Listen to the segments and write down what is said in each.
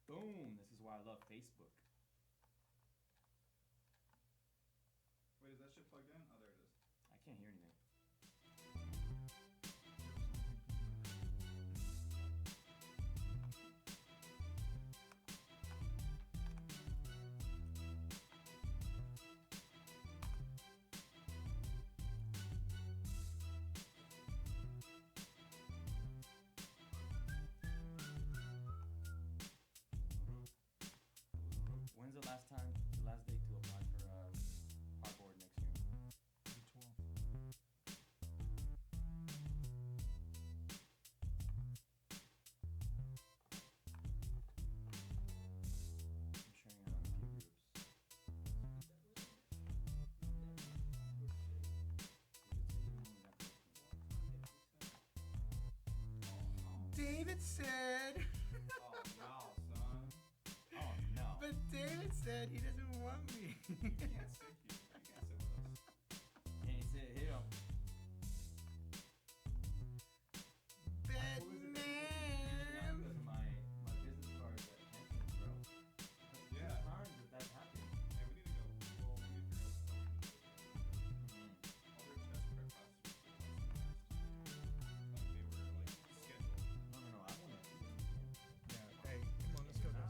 Boom. This is why I love Facebook. Wait, is that shit plugged in? Oh, there it is. I can't hear anything. When's the last date to apply for hardboard next year? The 12th. I'm sharing it on a few groups. David said. Oh, no, son. Oh no. But David said he doesn't want me. You can't sit here. You can't sit with us. Can't sit here. Batman. Because my business card is at Hampton, bro. Yeah. Times that that's happening. Hey, we need to go. Well, we need to figure out how we can do it. All their test prep classes were full last semester. Like, they were, like, scheduled. No. I want to. Yeah. Hey, come on, let's go. No.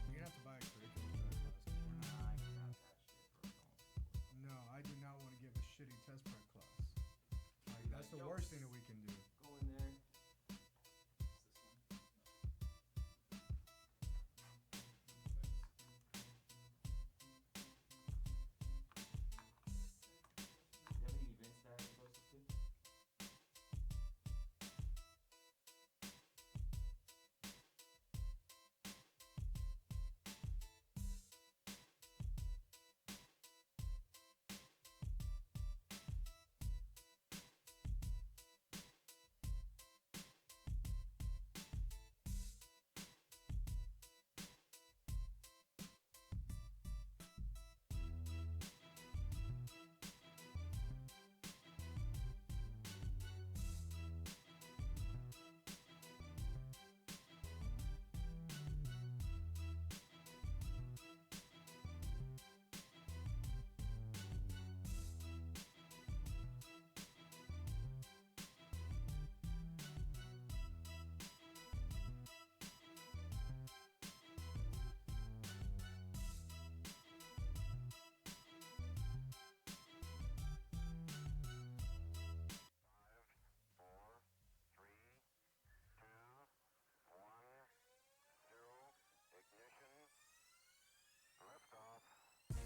You're gonna have to buy a curriculum for that class. I got that shit, bro. No, I do not want to give a shitty test prep class. Like, that's the worst thing that we can do. Go in there. Do you have any events that are closest to?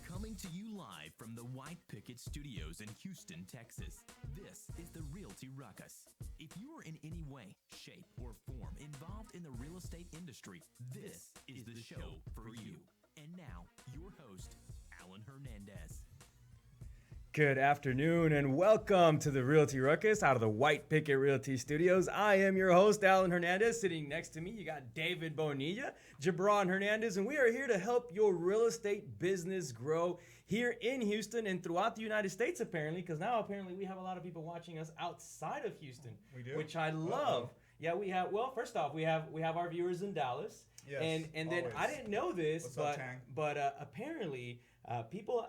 Coming to you live from the White Picket Studios in Houston, Texas. This is the Realty Ruckus. If you are in any way, shape, or form involved in the real estate industry, this is the show for you. And now, your host, Alan Hernandez. Good afternoon and welcome to the Realty Ruckus out of the White Picket Realty Studios. I am your host, Alan Hernandez. Sitting next to me, you got David Bonilla, Jabron Hernandez, and we are here to help your real estate business grow here in Houston and throughout the United States, apparently, because now apparently we have a lot of people watching us outside of Houston, We do? which I love. Yeah, we have. Well, first off, we have our viewers in Dallas, Yes, and then I always. didn't know this, What's up, Tang? but apparently people,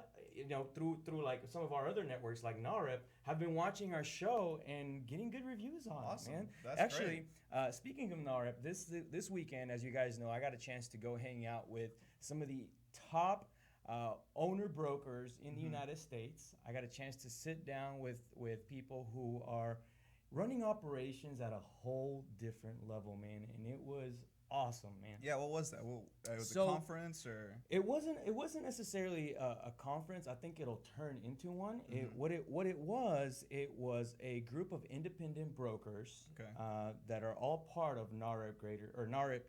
through like some of our other networks like NAREP, have been watching our show and getting good reviews on Awesome. it, man. That's Actually, speaking of NAREP, this weekend, as you guys know, I got a chance to go hang out with some of the top owner brokers in the United States. I got a chance to sit down with people who are running operations at a whole different level, man, and it was awesome, man. Yeah, what was that? Well, it was So- a conference or? It wasn't necessarily a conference. I think it'll turn into one. What it was a group of independent brokers Okay. that are all part of NAREP NAREP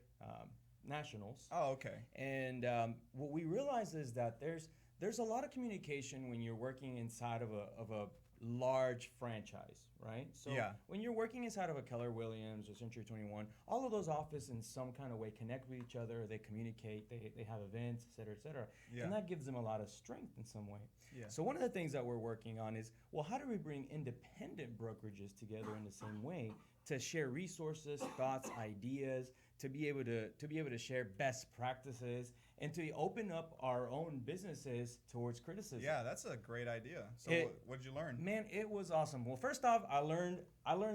Nationals. Oh, okay. And what we realize is that there's a lot of communication when you're working inside of a large franchise, right? So Yeah. when you're working inside of a Keller Williams or Century 21, all of those offices in some kind of way connect with each other, they communicate, they have events, et cetera, et cetera. Yeah. And that gives them a lot of strength in some way. Yeah. So one of the things that we're working on is, well, how do we bring independent brokerages together in the same way to share resources, thoughts, ideas, to be able to share best practices, and to open up our own businesses towards criticism. Yeah, that's a great idea. So what did you learn? Man, it was awesome. Well, first off, I learned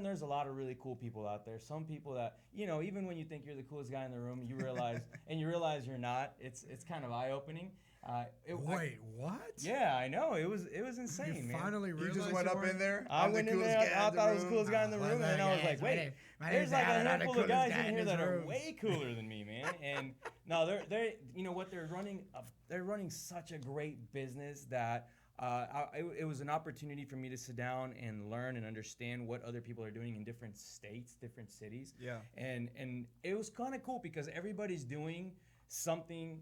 there's a lot of really cool people out there. Some people that, even when you think you're the coolest guy in the room, you realize you're not. It's kind of eye-opening. Wait, what? Yeah, I know. It was insane, You man. finally You realized just went up in there. I went in there. I thought I was the coolest guy in the room, and then I was like, wait, there's like a handful of guys in here that are way cooler than me, man. And no, they're you know what, they're running such a great business that it was an opportunity for me to sit down and learn and understand what other people are doing in different states, different cities. Yeah. And it was kind of cool because everybody's doing something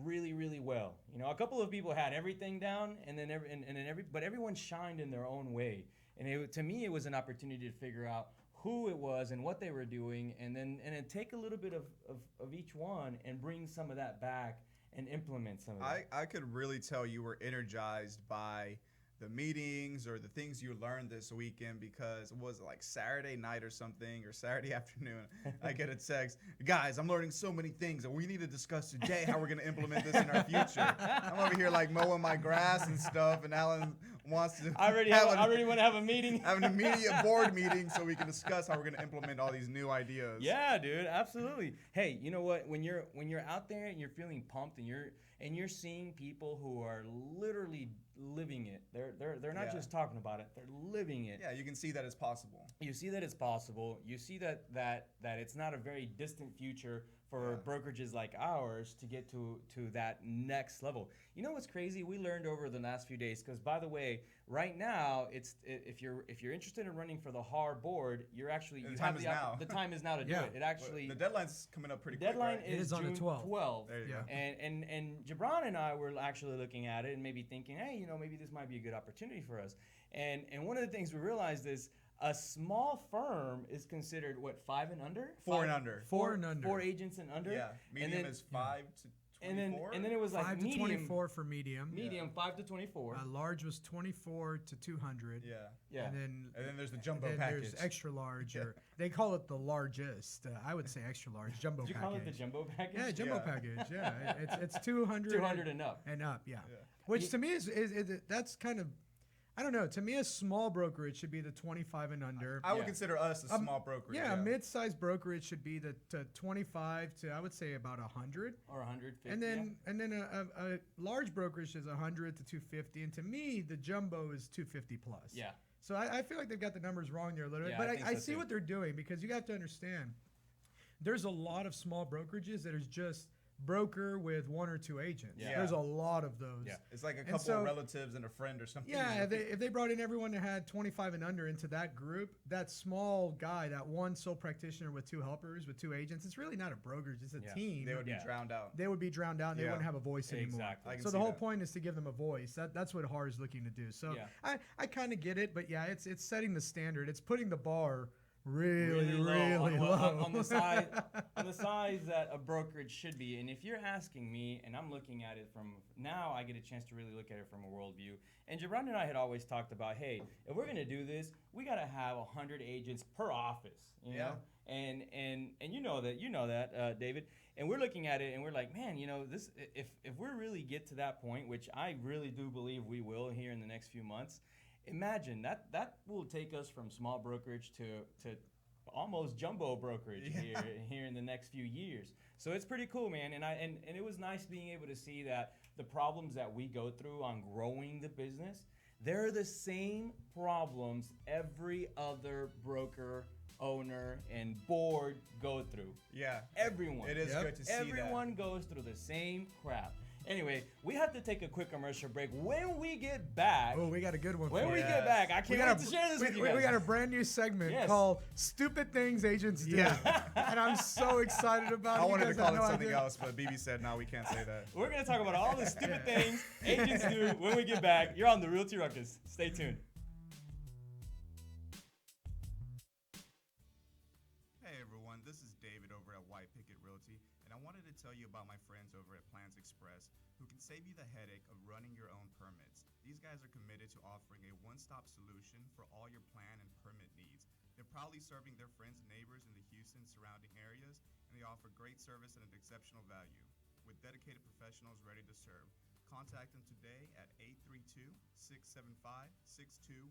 really, really well. A couple of people had everything down, but everyone shined in their own way. And to me, it was an opportunity to figure out who it was and what they were doing, and then take a little bit of each one and bring some of that back and implement some of that. I could really tell you were energized by the meetings or the things you learned this weekend, because it was like Saturday night or something, or Saturday afternoon. I get a text, guys, I'm learning so many things and we need to discuss today how we're going to implement this in our future. I'm over here like mowing my grass and stuff, and Alan wants to I already want to have a meeting. have an immediate board meeting so we can discuss how we're going to implement all these new ideas. Yeah, dude, absolutely. Hey, you know what? When you're out there and you're feeling pumped and you're seeing people who are literally living it. They're not just talking about it. They're living it. Yeah, you can see that it's possible. You see that it's possible. You see that it's not a very distant future for brokerages like ours to get to that next level. You know what's crazy? We learned over the last few days, because by the way, right now if you're interested in running for the HAR board, the time is now to do it. It actually the deadline's coming up pretty quick. deadline Right? is It is on the June 12th. There you go. And Gibran and I were actually looking at it and maybe thinking, hey, maybe this might be a good opportunity for us. And one of the things we realized is a small firm is considered 5 and under? 4 and under. 4 and under. 4 agents and under. Yeah, medium is 5 to 24. And then it was like 5 to medium. 24 for medium. Medium 5 to 24. Large was 24 to 200. Yeah. And then there's the jumbo then package. there's extra large, or they call it the largest. I would say extra large jumbo Did you package. call it the jumbo package? Yeah, jumbo package. Yeah, it's 200. 200 and up. And up, yeah. Which to me is that's kind of, I don't know. To me, a small brokerage should be the 25 and under. I would consider us a small brokerage. Yeah, a mid-sized brokerage should be the 25 to, I would say, about 100. Or 150. And then a large brokerage is 100 to 250, and to me, the jumbo is 250 plus. Yeah. So I feel like they've got the numbers wrong there a little bit, Yeah, but I think I so see too. what they're doing, because you have to understand, there's a lot of small brokerages that is just broker with 1 or 2 agents. Yeah. There's a lot of those. Yeah. It's like a And couple so- of relatives and a friend or something. Yeah, if they brought in everyone that had 25 and under into that group, that small guy, that one sole practitioner with 2 helpers, with 2 agents, it's really not a brokerage, it's a team. They would be drowned out. They would be drowned out, and they Yeah. wouldn't have a voice anymore. Exactly. I can So the see whole that. point is to give them a voice. That's what HAR is looking to do. So Yeah. I kind of get it, but yeah, it's setting the standard. It's putting the bar really low low. on the size that a brokerage should be. And if you're asking me, and I'm looking at it from now, I get a chance to really look at it from a worldview. And Gibran and I had always talked about, hey, if we're gonna do this, we gotta have 100 agents per office, you know. And you know that, David. And we're looking at it, and we're like, man, this if we really get to that point, which I really do believe we will here in the next few months. Imagine that will take us from small brokerage to almost jumbo brokerage here in the next few years. So it's pretty cool, man. And it was nice being able to see that the problems that we go through on growing the business, they're the same problems every other broker, owner, and board go through. Yeah. Everyone. It is good to see Everyone goes through the same crap. Anyway, we have to take a quick commercial break. When we get back, Oh, we got a good one. when for we you. get back, I can't wait to share this with you guys. We got a brand new segment Yes. called "Stupid Things Agents Do," and I'm so excited about it. I wanted to because I call have it no something idea. else, but BB said, no, we can't say that. We're going to talk about all the stupid things agents do when we get back. You're on the Realty Ruckus. Stay tuned. Hey everyone, this is David over at White Picket Realty, and I wanted to tell you about my friends over at Plans Express, who can save you the headache of running your own permits. These guys are committed to offering a one-stop solution for all your plan and permit needs. They're proudly serving their friends and neighbors in the Houston surrounding areas, and they offer great service at an exceptional value. With dedicated professionals ready to serve, contact them today at 832-675-6217.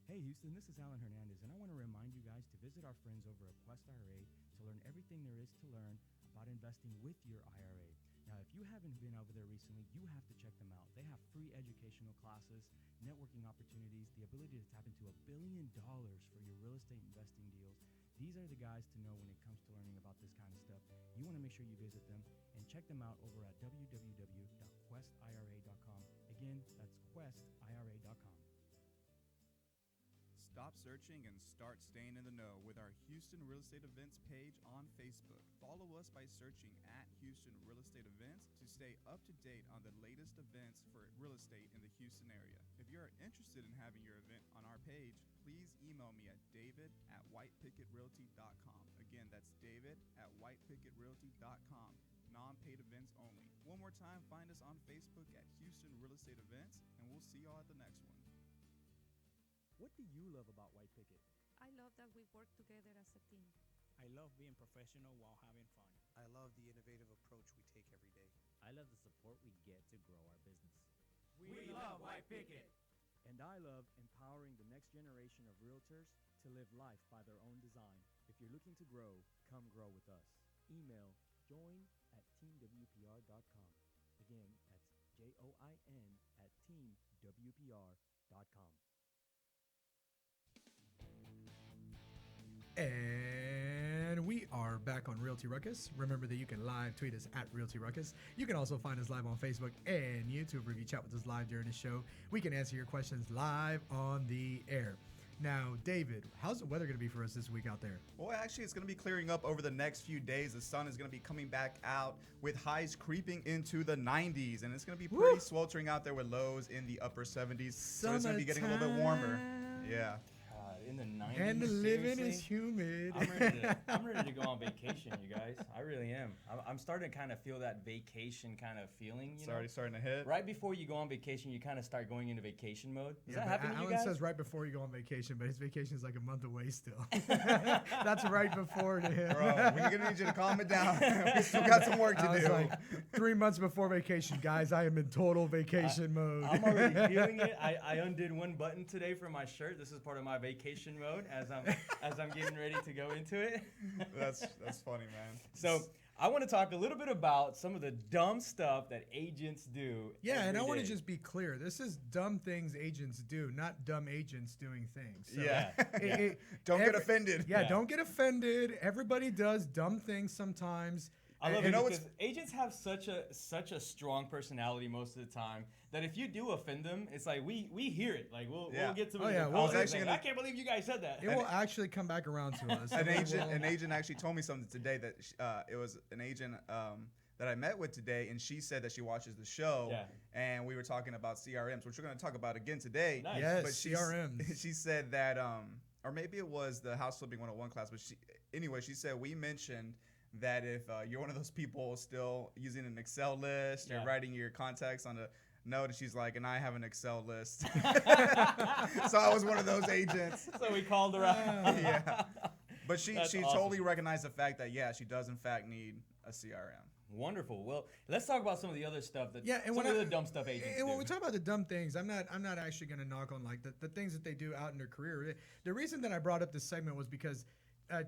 Hey Houston, this is Alan Hernandez, and I want to remind you guys to visit our friends over at Quest IRA to learn everything there is to learn about investing with your IRA. Now, if you haven't been over there recently, you have to check them out. They have free educational classes, networking opportunities, the ability to tap into $1 billion for your real estate investing deals. These are the guys to know when it comes to learning about this kind of stuff. You want to make sure you visit them and check them out over at www.questira.com. Again, that's questira.com. Stop searching and start staying in the know with our Houston Real Estate Events page on Facebook. Follow us by searching at Houston Real Estate Events to stay up to date on the latest events for real estate in the Houston area. If you're interested in having your event on our page, please email me at david@whitepicketrealty.com. Again, that's david@whitepicketrealty.com. Non-paid events only. One more time, find us on Facebook at Houston Real Estate Events, and we'll see y'all at the next one. What do you love about White Picket? I love that we work together as a team. I love being professional while having fun. I love the innovative approach we take every day. I love the support we get to grow our business. We love White Picket. And I love empowering the next generation of realtors to live life by their own design. If you're looking to grow, come grow with us. Email join@teamwpr.com. Again, that's join@teamwpr.com. And we are back on Realty Ruckus. Remember that you can live tweet us at Realty Ruckus. You can also find us live on Facebook and YouTube. If you chat with us live during the show, we can answer your questions live on the air. Now, David, how's the weather going to be for us this week out there? Well, actually, it's going to be clearing up over the next few days. The sun is going to be coming back out with highs creeping into the 90s. And it's going to be pretty sweltering out there with lows in the upper 70s. So it's going to be getting a little bit warmer. Yeah. In the 90s. And the living seriously? is humid. I'm ready to go on vacation, you guys. I really am. I'm starting to kind of feel that vacation kind of feeling. It's already starting to hit. Right before you go on vacation, you kind of start going into vacation mode. Does that but happen to you Alan guys? says right before you go on vacation, but his vacation is like a month away still. That's right before to him. Bro, we're going to need you to calm it down. We still got some work to I was do. like, 3 months before vacation, guys, I am in total vacation mode. I'm already feeling it. I undid one button today from my shirt. This is part of my vacation mode as I'm getting ready to go into it. That's funny, man. So I want to talk a little bit about some of the dumb stuff that agents do. Yeah, and I every want to day. just be clear. This is dumb things agents do, not dumb agents doing things. So Yeah. don't get offended. Yeah, don't get offended. Everybody does dumb things sometimes. I love And it because agents have such a strong personality most of the time that if you do offend them, it's like we hear it. Like we'll get to it. Oh, yeah, in the well, comments, I was actually like, gonna- I can't believe you guys said that. It will actually come back around to us. An agent actually told me something today that it was an agent that I met with today, and she said that she watches the show, and we were talking about CRMs, which we're going to talk about again today. Nice. Yes, But CRMs. She said that, or maybe it was the House Flipping 101 class, but she said we mentioned that if you're one of those people still using an Excel list or writing your contacts on a note, and she's like, and I have an Excel list. So I was one of those agents. So we called her out. Yeah. But she That's awesome. totally recognized the fact that, she does in fact need a CRM. Wonderful. Well, let's talk about some of the other stuff that and some of the dumb stuff agents And when do. we talk about the dumb things, I'm not actually going to knock on like the things that they do out in their career. The reason that I brought up this segment was because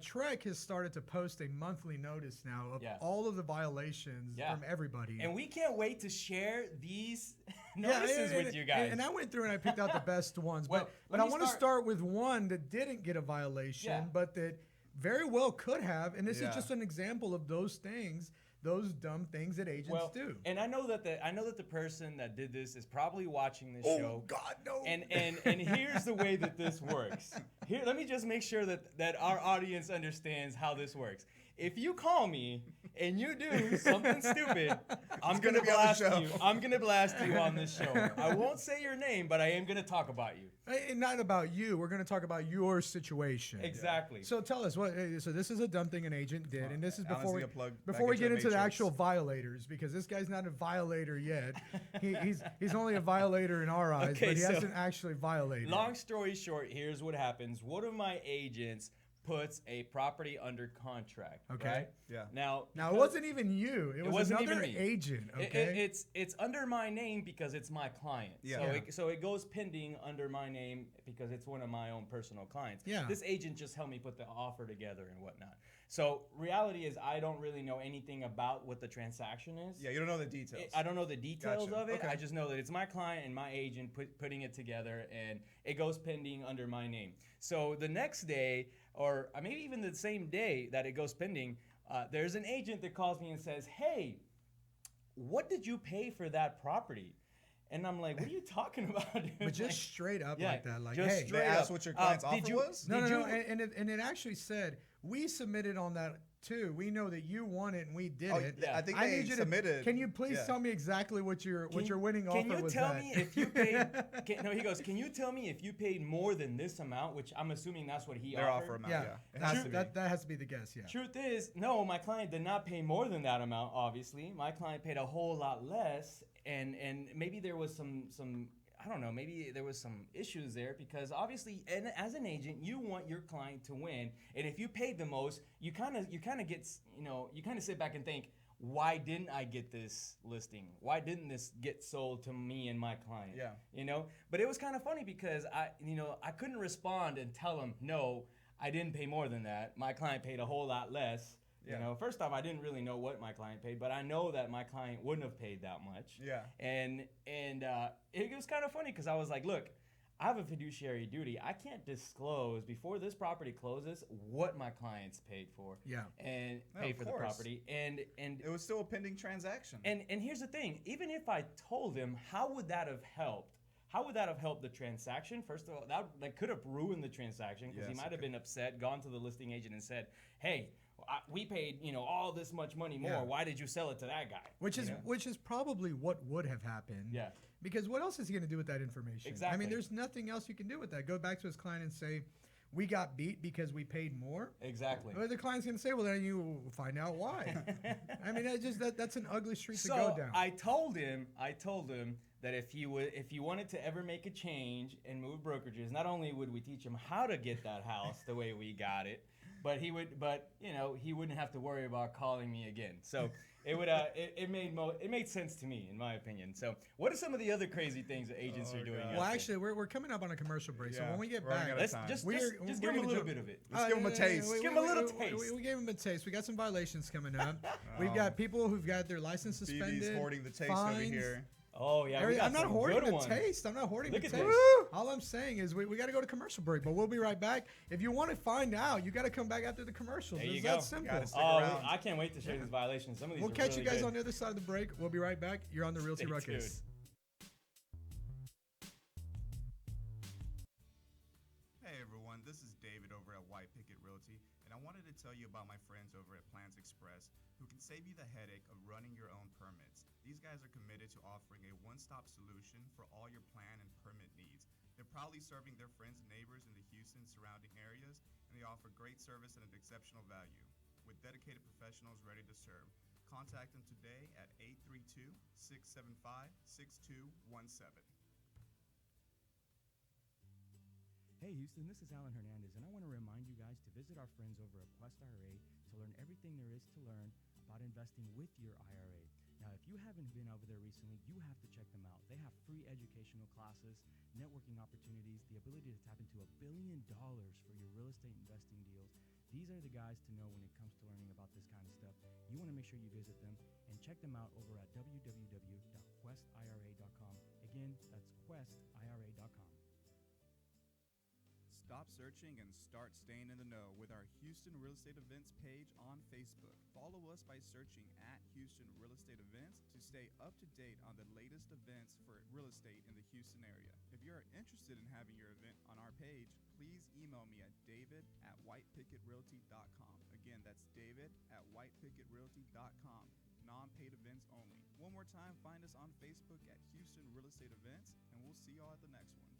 Trek has started to post a monthly notice now of all of the violations from everybody. And we can't wait to share these notices with you guys. And I went through and I picked out the best ones. Well, but I want to start with one that didn't get a violation, but that very well could have. And this is just an example of those things, those dumb things that agents do. And I know that the person that did this is probably watching this show. Oh God, no. And here's the way that this works. Here, let me just make sure that our audience understands how this works. if you call me and you do something stupid, I'm gonna be on the blast show. you. I'm gonna blast you on this show. I won't say your name, but I am gonna talk about you. And not about you. We're going to talk about your situation. Exactly. So tell us what. So this is a dumb thing an agent did, and this is Alan's before we gonna plug back before we into get the into the Matrix. actual violators, because this guy's not a violator yet. He's only a violator in our eyes, Okay, but he so- hasn't actually violated. Long story short, here's what happens. One of my agents puts a property under contract. Okay. Right? Yeah. Now Now it because- wasn't even you. It was wasn't another even me. agent. It- Okay. it's under my name because it's my client. Yeah. So, Yeah. so it goes pending under my name because it's one of my own personal clients. Yeah. This agent just helped me put the offer together and whatnot. So reality is I don't really know anything about what the transaction is. Yeah, you don't know the details. I don't know the details Gotcha. of it. Okay. I just know that it's my client and my agent putting it together, and it goes pending under my name. So the next day, or maybe even the same day that it goes pending, there's an agent that calls me and says, "Hey, what did you pay for that property?" And I'm like, "What are you talking about, dude?" But just Like, straight up yeah, like that, like, just hey. They straight asked up. what your client's Did offer you- was? No, did no, no, you- and it actually said we submitted on that too. We know that you won it and we did Oh, it. I think I they need you submitted. to. Can you please yeah. tell me exactly what your winning Can offer you was? tell that? me if you paid? No, he goes. Can you tell me if you paid more than this amount? Which I'm assuming that's what he Their offered. offer amount? Yeah, Yeah, it has to be. that has to be the guess. Yeah. Truth is, no, my client did not pay more than that amount, obviously. My client paid a whole lot less, and maybe there was some I don't know, maybe there was some issues there because obviously, and as an agent, you want your client to win, and if you paid the most, you kind of get, you kind of sit back and think, why didn't I get this listing? Why didn't this get sold to me and my client? Yeah. But it was kind of funny because I couldn't respond and tell him, no, I didn't pay more than that. My client paid a whole lot less. Yeah. First off, I didn't really know what my client paid, but I know that my client wouldn't have paid that much. Yeah. And it was kind of funny because I was like, look, I have a fiduciary duty. I can't disclose before this property closes what my clients paid for. Yeah. And No, pay of for the course. property. And It was still a pending transaction. and here's the thing, even if I told him, how would that have helped? How would that have helped the transaction? First of all, that could have ruined the transaction because he Yes, might have been upset, gone to the listing agent and said, hey, we paid all this much money more. Yeah. Why did you sell it to that guy? Which is probably what would have happened. Yeah. Because what else is he going to do with that information? I Exactly. mean, there's nothing else you can do with that. Go back to his client and say, we got beat because we paid more. Exactly. Well, the client's going to say, well, then you find out why. I mean, that's an ugly street to So go down. I told him that if he wanted to ever make a change and move brokerages, not only would we teach him how to get that house the way we got it, but he wouldn't have to worry about calling me again. So it made sense to me, in my opinion. So what are some of the other crazy things that agents are doing? God. out Well, there? actually, we're coming up on a commercial break. So Yeah, when we get we're running back, out of Let's time. just We're give gonna him a little jump- bit of it. Let's give him a taste. Give him a little taste. We gave him a taste. We got some violations coming up. We've got people who've got their license suspended. BB's hoarding the taste over fines. here. Oh yeah, we got I'm not some hoarding good the ones. taste. I'm not hoarding Look the at taste. this. All I'm saying is we got to go to commercial break, but we'll be right back. If you want to find out, you got to come back after the commercials. There you It's go. that simple. Gotta stick Oh, around. I can't wait to share these violations. Some of these We'll are catch really you guys good. on the other side of the break. We'll be right back. You're on the Realty Stay Ruckus. Hey everyone, this is David over at White Picket Realty, and I wanted to tell you about my friends over at Plans Express who can save you the headache of running your own permits. These guys are committed to offering a one-stop solution for all your plan and permit needs. They're proudly serving their friends and neighbors in the Houston surrounding areas, and they offer great service at an exceptional value. With dedicated professionals ready to serve, contact them today at 832-675-6217. Hey Houston, this is Alan Hernandez, and I want to remind you guys to visit our friends over at Quest IRA to learn everything there is to learn about investing with your IRA. Now, if you haven't been over there recently, you have to check them out. They have free educational classes, networking opportunities, the ability to tap into $1 billion for your real estate investing deals. These are the guys to know when it comes to learning about this kind of stuff. You want to make sure you visit them and check them out over at www.questira.com. Again, that's questira.com. Stop searching and start staying in the know with our Houston Real Estate Events page on Facebook. Follow us by searching at Houston Real Estate Events to stay up to date on the latest events for real estate in the Houston area. If you're interested in having your event on our page, please email me at david@whitepicketrealty.com. Again, that's David at whitepicketrealty.com. Non-paid events only. One more time, find us on Facebook at Houston Real Estate Events, and we'll see y'all at the next one.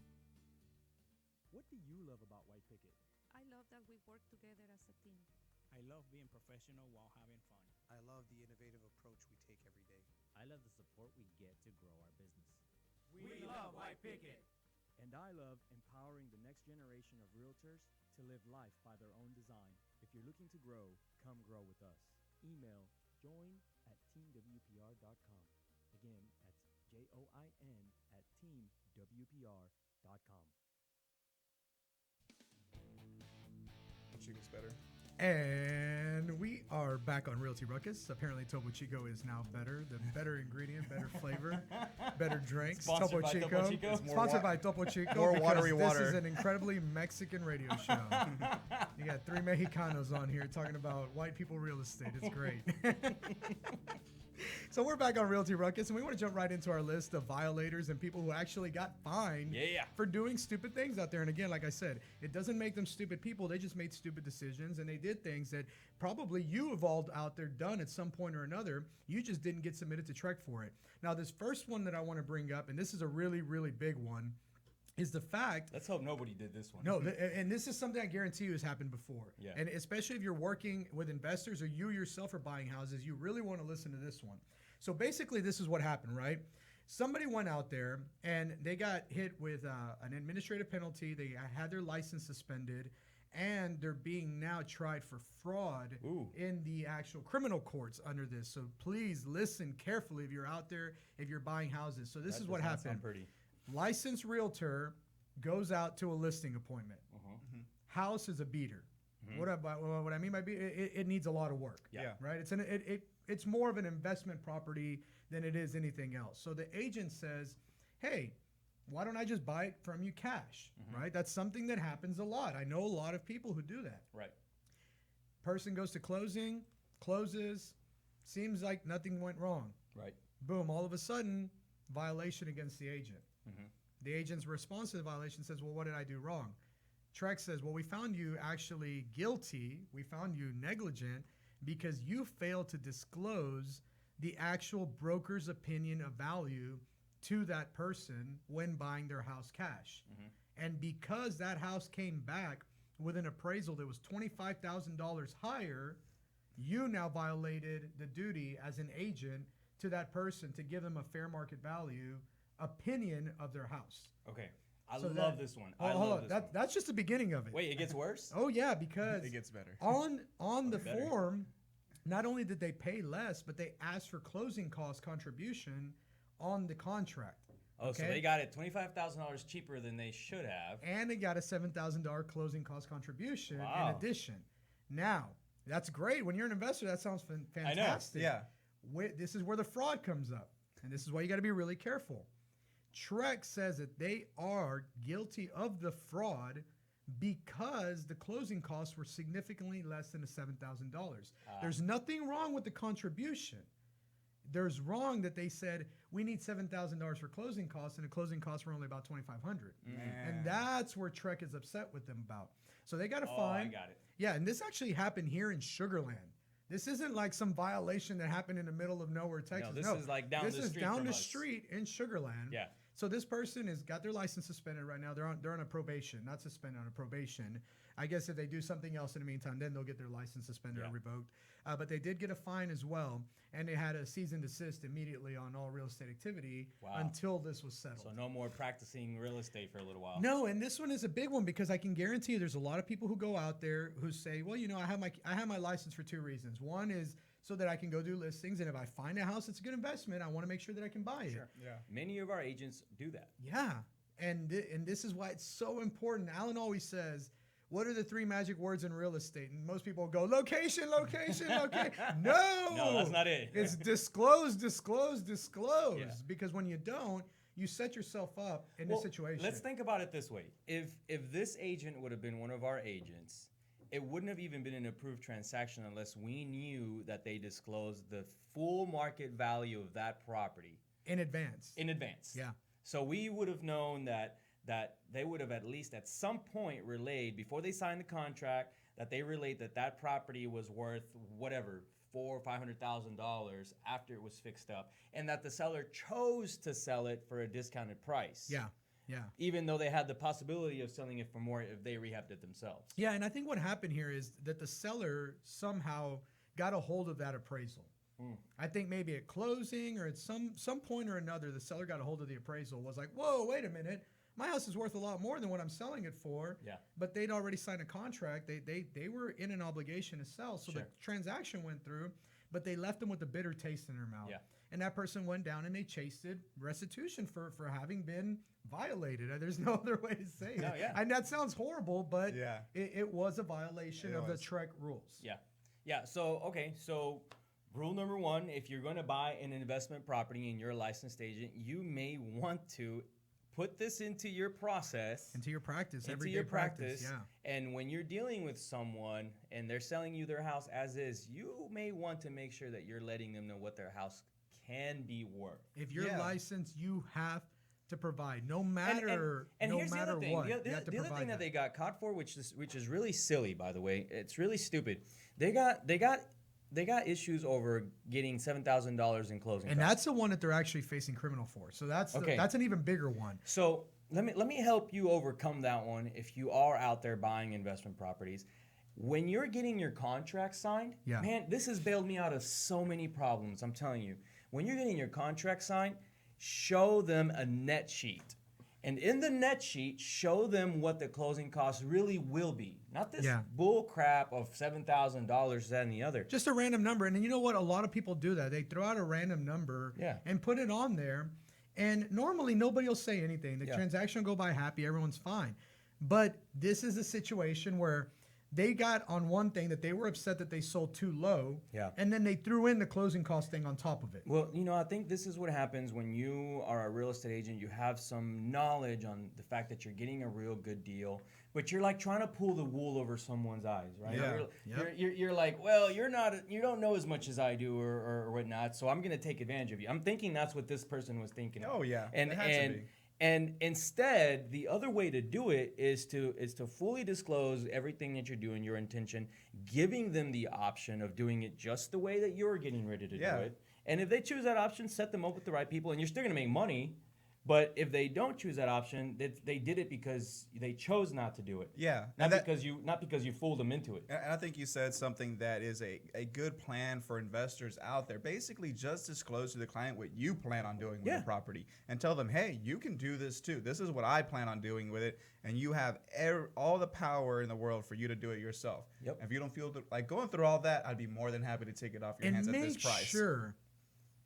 What do you love about White Picket? I love that we work together as a team. I love being professional while having fun. I love the innovative approach we take every day. I love the support we get to grow our business. We love White Picket. And I love empowering the next generation of realtors to live life by their own design. If you're looking to grow, come grow with us. Email join@teamwpr.com. Again, that's join@teamwpr.com. Chico's better. And we are back on Realty Ruckus. Apparently, Topo Chico is now better. The better ingredient, better flavor, better drinks. Sponsored by Topo Chico? It's Sponsored by Topo Chico. more because watery water. This is an incredibly Mexican radio show. You got 3 Mexicanos on here talking about white people real estate. It's great. So we're back on Realty Ruckus, and we want to jump right into our list of violators and people who actually got fined for doing stupid things out there. And again, like I said, it doesn't make them stupid people. They just made stupid decisions, and they did things that probably you have all out there done at some point or another. You just didn't get submitted to TREC for it. Now, this first one that I want to bring up, and this is a really, really big one, is the fact. Let's hope nobody did this one. No, and this is something I guarantee you has happened before. Yeah. And especially if you're working with investors or you yourself are buying houses, you really want to listen to this one. So basically, this is what happened, right? Somebody went out there and they got hit with an administrative penalty. They had their license suspended, and they're being now tried for fraud in the actual criminal courts under this. So please listen carefully if you're out there, if you're buying houses. So this is what happened. Licensed realtor goes out to a listing appointment. House is a beater. What I mean by beater, it needs a lot of work. Right. It's more of an investment property than it is anything else. So the agent says, "Hey, why don't I just buy it from you cash?" Right. That's something that happens a lot. I know a lot of people who do that. Right. Person goes to closing, closes, seems like nothing went wrong. Right. Boom. All of a sudden, violation against the agent. The agent's response to the violation says, "Well, what did I do wrong?" TREC says, "Well, we found you actually guilty. We found you negligent because you failed to disclose the actual broker's opinion of value to that person when buying their house cash. And because that house came back with an appraisal that was $25,000 higher, you now violated the duty as an agent to that person to give them a fair market value opinion of their house." Okay. I love this one. That's just the beginning of it. Wait, it gets worse? Oh yeah, because it gets better. On the form, not only did they pay less, but they asked for closing cost contribution on the contract. Oh, so they got it $25,000 cheaper than they should have. And they got a $7,000 closing cost contribution in addition. Now, that's great. When you're an investor, that sounds fantastic. I know. Yeah. This is where the fraud comes up. And this is why you got to be really careful. TREC says that they are guilty of the fraud because the closing costs were significantly less than the $7,000. There's nothing wrong with the contribution. There's wrong that they said we need $7,000 for closing costs, and the closing costs were only about $2,500. And that's where TREC is upset with them about. So they got a fine. I got it. Yeah, and this actually happened here in Sugar Land. This isn't like some violation that happened in the middle of nowhere, Texas. No, this is like down the street. This is down from the us. street in Sugar Land. Yeah. So this person has got their license suspended right now. They're on a probation, not suspended, on a probation. I guess if they do something else in the meantime, then they'll get their license suspended or revoked. But they did get a fine as well, and they had a cease and desist immediately on all real estate activity until this was settled. So no more practicing real estate for a little while. No, and this one is a big one because I can guarantee you there's a lot of people who go out there who say, well, you know, I have my license for 2 reasons. One is so that I can go do listings, and if I find a house that's a good investment, I want to make sure that I can buy it. Yeah. Many of our agents do that. Yeah, and this is why it's so important. Alan always says, what are the 3 magic words in real estate? And most people go, location, location, location. No, that's not it. It's disclose, disclose, disclose. Yeah. Because when you don't, you set yourself up in this situation. Let's think about it this way. If this agent would have been one of our agents, it wouldn't have even been an approved transaction unless we knew that they disclosed the full market value of that property. In advance. In advance. Yeah. So we would have known that that they would have at least at some point relayed before they signed the contract that they relayed that property was worth whatever, $400,000 or $500,000 after it was fixed up, and that the seller chose to sell it for a discounted price. Yeah. Yeah. Even though they had the possibility of selling it for more if they rehabbed it themselves. Yeah, and I think what happened here is that the seller somehow got a hold of that appraisal. I think maybe at closing or at some point or another, the seller got a hold of the appraisal, was like, whoa, wait a minute. My house is worth a lot more than what I'm selling it for. Yeah. But they'd already signed a contract. They were in an obligation to sell. So Sure. the transaction went through, but they left them with a bitter taste in their mouth. Yeah. And that person went down and they chased restitution for having been violated. There's no other way to say it. No, yeah. And that sounds horrible, but Yeah. it was a violation of the TREC rules. Yeah. Yeah. So, okay. So, rule number one, if you're going to buy an investment property and you're a licensed agent, you may want to put this into your process. Into your practice, into everyday your practice. Yeah. And when you're dealing with someone and they're selling you their house as is, you may want to make sure that you're letting them know what their house can be worth. If you're Yeah. licensed, you have to provide, no matter And no here's the matter other thing. what. The you have to other provide thing that they got caught for, which is really silly, by the way. It's really stupid. They got issues over getting $7,000 in closing And costs. that's the one that they're actually facing criminal for. So that's Okay. that's an even bigger one. So let me help you overcome that one if you are out there buying investment properties. When you're getting your contract signed, Yeah. man, this has bailed me out of so many problems. I'm telling you. When you're getting your contract signed, show them a net sheet. And in the net sheet, show them what the closing costs really will be. Not this bull crap of $7,000, that and the other. Just a random number. And you know what? A lot of people do that. They throw out a random number and put it on there. And normally nobody will say anything. The transaction will go by happy. Everyone's fine. But this is a situation where they got on one thing that they were upset that they sold too low. Yeah. And then they threw in the closing cost thing on top of it. Well, I think this is what happens when you are a real estate agent. You have some knowledge on the fact that you're getting a real good deal, but you're like trying to pull the wool over someone's eyes, right? Yeah. You're like, well, you don't know as much as I do or whatnot, so I'm going to take advantage of you. I'm thinking that's what this person was thinking. Oh, yeah. And It has to be. And instead, the other way to do it is to fully disclose everything that you're doing, your intention, giving them the option of doing it just the way that you're getting ready to do it. And if they choose that option, set them up with the right people, and you're still going to make money. But if they don't choose that option, they did it because they chose not to do it. Yeah. Not because you fooled them into it. And I think you said something that is a good plan for investors out there. Basically, just disclose to the client what you plan on doing with the property and tell them, hey, you can do this too. This is what I plan on doing with it. And you have all the power in the world for you to do it yourself. Yep. If you don't feel like going through all that, I'd be more than happy to take it off your hands at this price. And make sure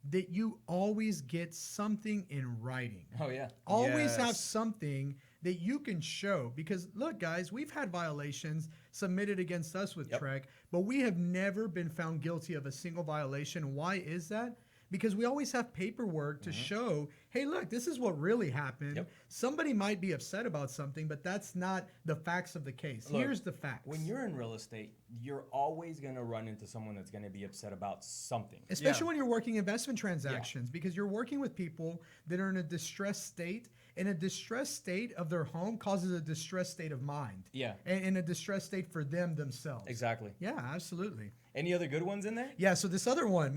that you always get something in writing. Oh, yeah. Always have something that you can show. Because, look, guys, we've had violations submitted against us with TREC, but we have never been found guilty of a single violation. Why is that? Because we always have paperwork to show, hey, look, this is what really happened. Yep. Somebody might be upset about something, but that's not the facts of the case. Look, here's the facts. When you're in real estate, you're always going to run into someone that's going to be upset about something. Especially when you're working investment transactions, because you're working with people that are in a distressed state, and a distressed state of their home causes a distressed state of mind. Yeah. And a distressed state for them themselves. Exactly. Yeah, absolutely. Any other good ones in there? Yeah, so this other one,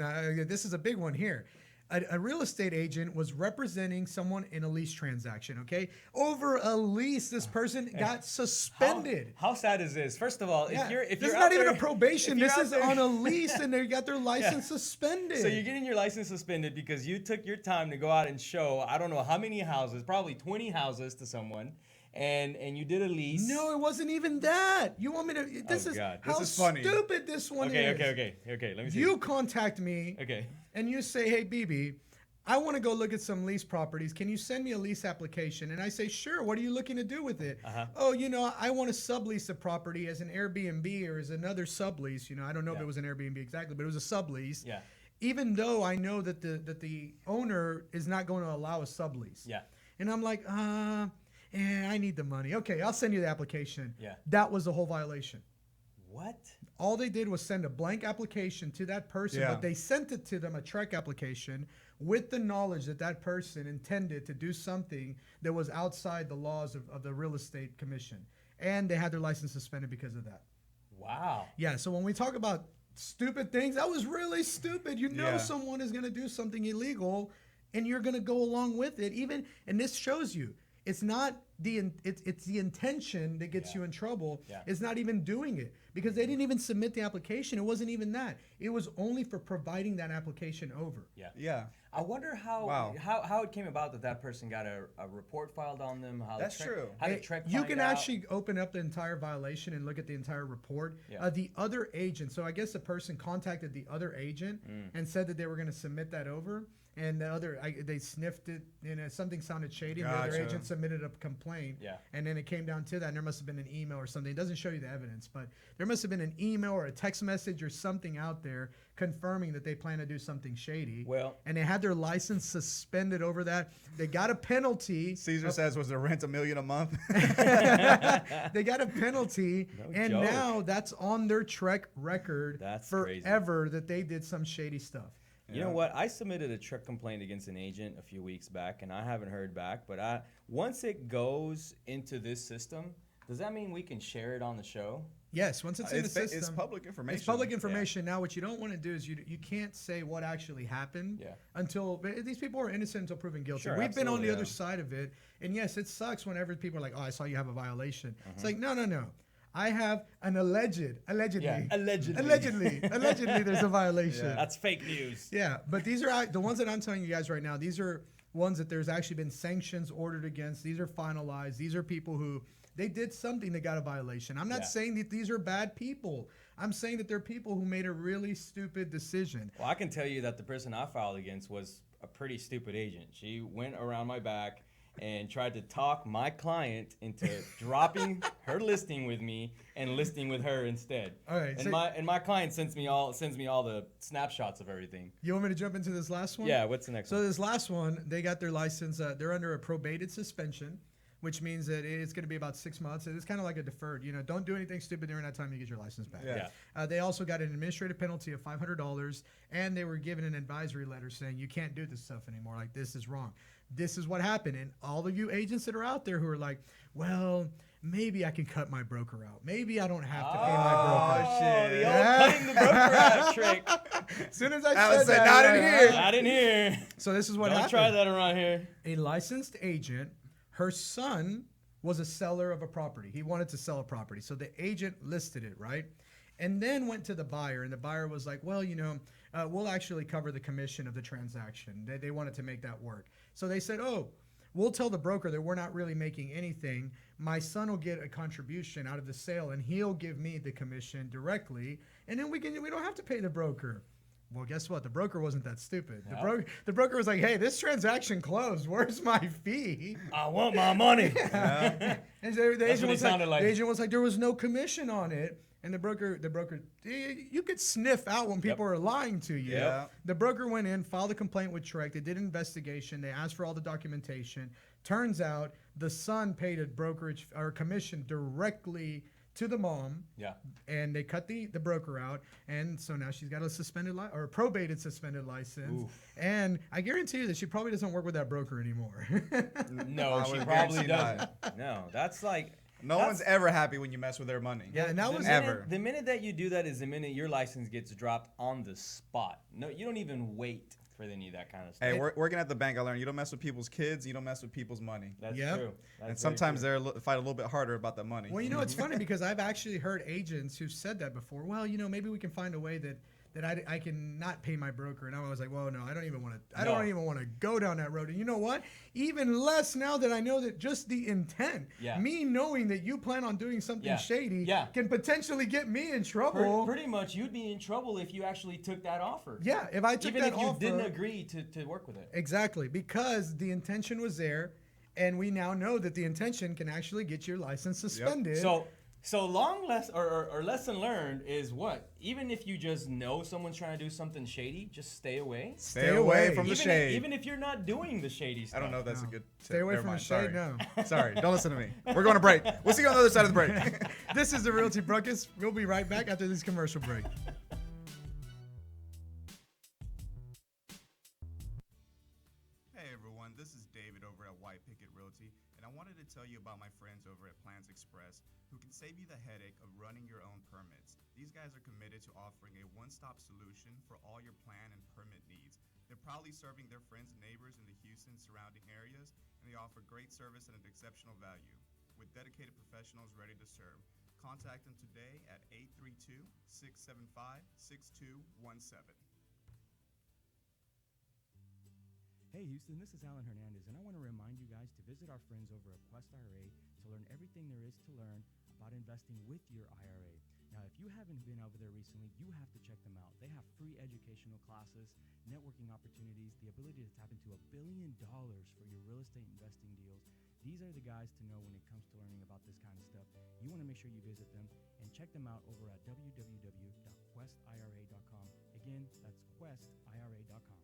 this is a big one here. A real estate agent was representing someone in a lease transaction, okay? Over a lease, this person got suspended. How sad is this? First of all, if you're this is out not even there- a probation. if you're This out is there- on a lease, and they got their license suspended. So you're getting your license suspended because you took your time to go out and show, I don't know how many houses, probably 20 houses to someone, and you did a lease. No, it wasn't even that. You want me to? This is God. how This is funny. stupid this one Okay, is. okay. Let me see. You contact me. Okay. And you say, hey, BB, I want to go look at some lease properties. Can you send me a lease application? And I say, sure. What are you looking to do with it? Oh, I want to sublease a property as an Airbnb or as another sublease. I don't know if it was an Airbnb exactly, but it was a sublease. Yeah. Even though I know that the owner is not going to allow a sublease. Yeah. And I'm like, I need the money. Okay, I'll send you the application. Yeah. That was the whole violation. What? All they did was send a blank application to that person, Yeah. but they sent it to them, a Trek application, with the knowledge that that person intended to do something that was outside the laws of the real estate commission. And they had their license suspended because of that. Wow. Yeah, so when we talk about stupid things, that was really stupid. You know Yeah. someone is going to do something illegal, and you're going to go along with it. And this shows you, it's not it's the intention that gets you in trouble. Yeah. It's not even doing it, because they didn't even submit the application. It wasn't even that. It was only for providing that application over. Yeah. Yeah. I wonder how it came about that person got a report filed on them. How That's true. How did Trek You find can out? actually open up the entire violation and look at the entire report. Yeah. The other agent, so I guess the person contacted the other agent and said that they were going to submit that over. And they sniffed it, and something sounded shady. And the other Gotcha. agent submitted a complaint. Yeah. And then it came down to that, and there must have been an email or something. It doesn't show you the evidence, but there must have been an email or a text message or something out there confirming that they plan to do something shady. Well- and they had their license suspended over that. They got a penalty. Caesar says, was the rent $1 million a month? They got a penalty, No and joke. now that's on their Trek record That's crazy. forever that they did some shady stuff. You know what? I submitted a Trek complaint against an agent a few weeks back, and I haven't heard back. But once it goes into this system, does that mean we can share it on the show? Yes, once it's in the system, It's public information. It's public information. Now, what you don't want to do is you can't say what actually happened until these people are innocent until proven guilty. Sure, We've been on the absolutely, other side of it, and yes, it sucks whenever people are like, "Oh, I saw you have a violation." It's like, no. I have an allegedly, Yeah, allegedly. allegedly, there's a violation. Yeah. That's fake news. Yeah, but these are the ones that I'm telling you guys right now. These are ones that there's actually been sanctions ordered against. These are finalized. These are people who they did something that got a violation. I'm not saying that these are bad people. I'm saying that they're people who made a really stupid decision. Well, I can tell you that the person I filed against was a pretty stupid agent. She went around my back and tried to talk my client into dropping her listing with me and listing with her instead. All right, And so- my client sends me all the snapshots of everything. You want me to jump into this last one? Yeah, what's the next So one? this last one, they got their license. They're under a probated suspension, which means that it's going to be about 6 months. It's kind of like a deferred. Don't do anything stupid during that time. You get your license back. Yeah. They also got an administrative penalty of $500, and they were given an advisory letter saying you can't do this stuff anymore. Like, this is wrong. This is what happened. And all of you agents that are out there who are like, well, maybe I can cut my broker out. Maybe I don't have to pay my broker. Oh, shit. the old cutting the broker out trick. As soon as I Alice said said, that, "Not in here." Not in here. So this is what Don't happened. try that around here. A licensed agent, her son was a seller of a property. He wanted to sell a property. So the agent listed it, right? And then went to the buyer, and the buyer was like, well, we'll actually cover the commission of the transaction. They wanted to make that work. So they said, oh, we'll tell the broker that we're not really making anything. My son will get a contribution out of the sale, and he'll give me the commission directly, and then we don't have to pay the broker. Well, guess what? The broker wasn't that stupid. The broker was like, hey, this transaction closed. Where's my fee? I want my money. And the That's agent what he sounded like. The agent was like, there was no commission on it. And the broker, you could sniff out when people are lying to you. Yeah. The broker went in, filed a complaint with Trek. They did an investigation. They asked for all the documentation. Turns out the son paid a brokerage or commission directly to the mom. Yeah. And they cut the broker out. And so now she's got a suspended or a probated suspended license. Oof. And I guarantee you that she probably doesn't work with that broker anymore. No, I she would probably guarantee doesn't. No, that's like... No one's ever happy when you mess with their money. Yeah, and that was Ever. The minute that you do that is the minute your license gets dropped on the spot. No, you don't even wait for any of that kind of stuff. Hey, working at the bank, I learned you don't mess with people's kids, you don't mess with people's money. That's Yep. true. That's And very sometimes true. they're fight a little bit harder about the money. Well, it's funny because I've actually heard agents who've said that before. Well, maybe we can find a way that I can not pay my broker. And I was like, well, no, I don't even want to. I don't even want to go down that road. And you know what? Even less now that I know that just the intent, me knowing that you plan on doing something shady, can potentially get me in trouble. Pretty much, you'd be in trouble if you actually took that offer. Yeah, if I took even that if you offer, didn't agree to work with it. Exactly, because the intention was there, and we now know that the intention can actually get your license suspended. So So lesson learned is what? Even if you just know someone's trying to do something shady, just stay away. Stay away from the shade. Even if you're not doing the shady stuff. I don't know if that's a good tip. Stay away Never from mind. the shade. Sorry. No. Sorry, don't listen to me. We're going to break. We'll see you on the other side of the break. This is the Realty Ruckus. We'll be right back after this commercial break. Hey everyone, this is David over at White Picket Realty, and I wanted to tell you about my friends over at Plans Express who can save you the headache of running your own permits. These guys are committed to offering a one-stop solution for all your plan and permit needs. They're proudly serving their friends and neighbors in the Houston surrounding areas, and they offer great service at an exceptional value. With dedicated professionals ready to serve, contact them today at 832-675-6217. Hey Houston, this is Alan Hernandez, and I want to remind you guys to visit our friends over at Quest IRA to learn everything there is to learn about investing with your IRA. Now, if you haven't been over there recently, you have to check them out. They have free educational classes, networking opportunities, the ability to tap into $1 billion for your real estate investing deals. These are the guys to know when it comes to learning about this kind of stuff. You want to make sure you visit them and check them out over at www.questira.com. Again, that's questira.com.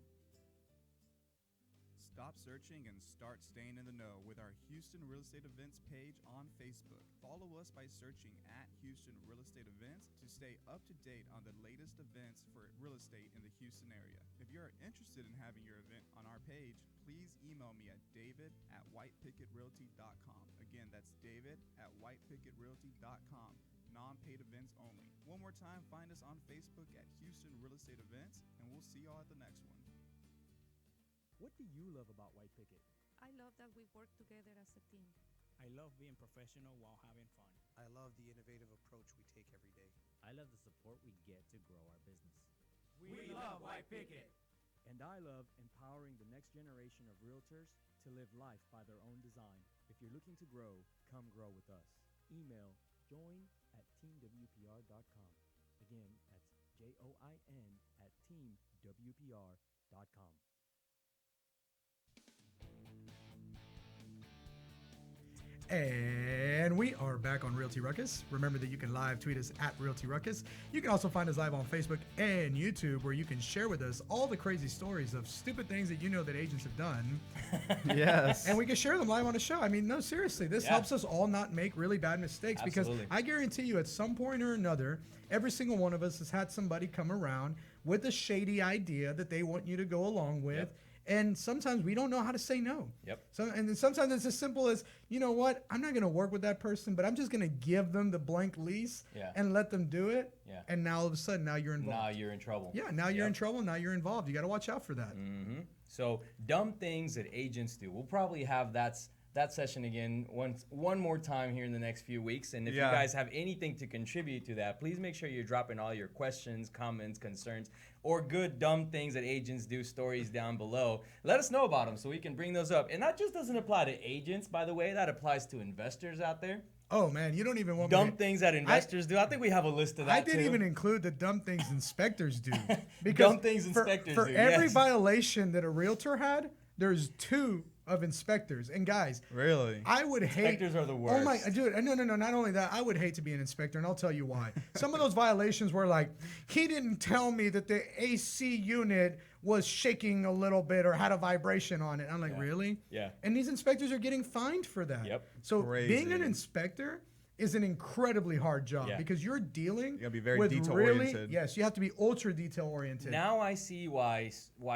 Stop searching and start staying in the know with our Houston Real Estate Events page on Facebook. Follow us by searching at Houston Real Estate Events to stay up to date on the latest events for real estate in the Houston area. If you are interested in having your event on our page, please email me at david@whitepicketrealty.com. Again, that's david@whitepicketrealty.com. Non-paid events only. One more time, find us on Facebook at Houston Real Estate Events, and we'll see y'all at the next one. What do you love about White Picket? I love that we work together as a team. I love being professional while having fun. I love the innovative approach we take every day. I love the support we get to grow our business. We love White Picket. And I love empowering the next generation of realtors to live life by their own design. If you're looking to grow, come grow with us. Email join@teamwpr.com. Again, that's join@teamwpr.com. And we are back on Realty Ruckus. Remember that you can live tweet us at Realty Ruckus. You can also find us live on Facebook and YouTube, where you can share with us all the crazy stories of stupid things that you know that agents have done. Yes. And we can share them live on the show. I mean, no, seriously, this helps us all not make really bad mistakes. Absolutely. Because I guarantee you, at some point or another, every single one of us has had somebody come around with a shady idea that they want you to go along with. Yep. And sometimes we don't know how to say no. Yep. And then sometimes it's as simple as, you know what, I'm not going to work with that person, but I'm just going to give them the blank lease and let them do it. Yeah. And now all of a sudden, now you're involved. Now you're in trouble. Yeah, now you're in trouble. Now you're involved. You got to watch out for that. Mm-hmm. So dumb things that agents do. We'll probably have that session again one more time here in the next few weeks. And if you guys have anything to contribute to that, please make sure you're dropping all your questions, comments, concerns, or good dumb things that agents do stories down below. Let us know about them so we can bring those up. And that just doesn't apply to agents, by the way. That applies to investors out there. Oh, man, you don't even want dumb things that investors do. I think we have a list of that, I didn't even include the dumb things inspectors do. Because dumb things inspectors do, For every violation that a realtor had, there's 2 of inspectors. And guys, really, I would hate. Inspectors are the worst. Oh my, dude, no. Not only that, I would hate to be an inspector, and I'll tell you why. Some of those violations were like, he didn't tell me that the AC unit was shaking a little bit or had a vibration on it. I'm like, really? Yeah. And these inspectors are getting fined for that. Yep. So Crazy. being an inspector is an incredibly hard job because you're dealing You gotta be very with detail really, oriented. yes, you have to be ultra detail oriented. Now I see why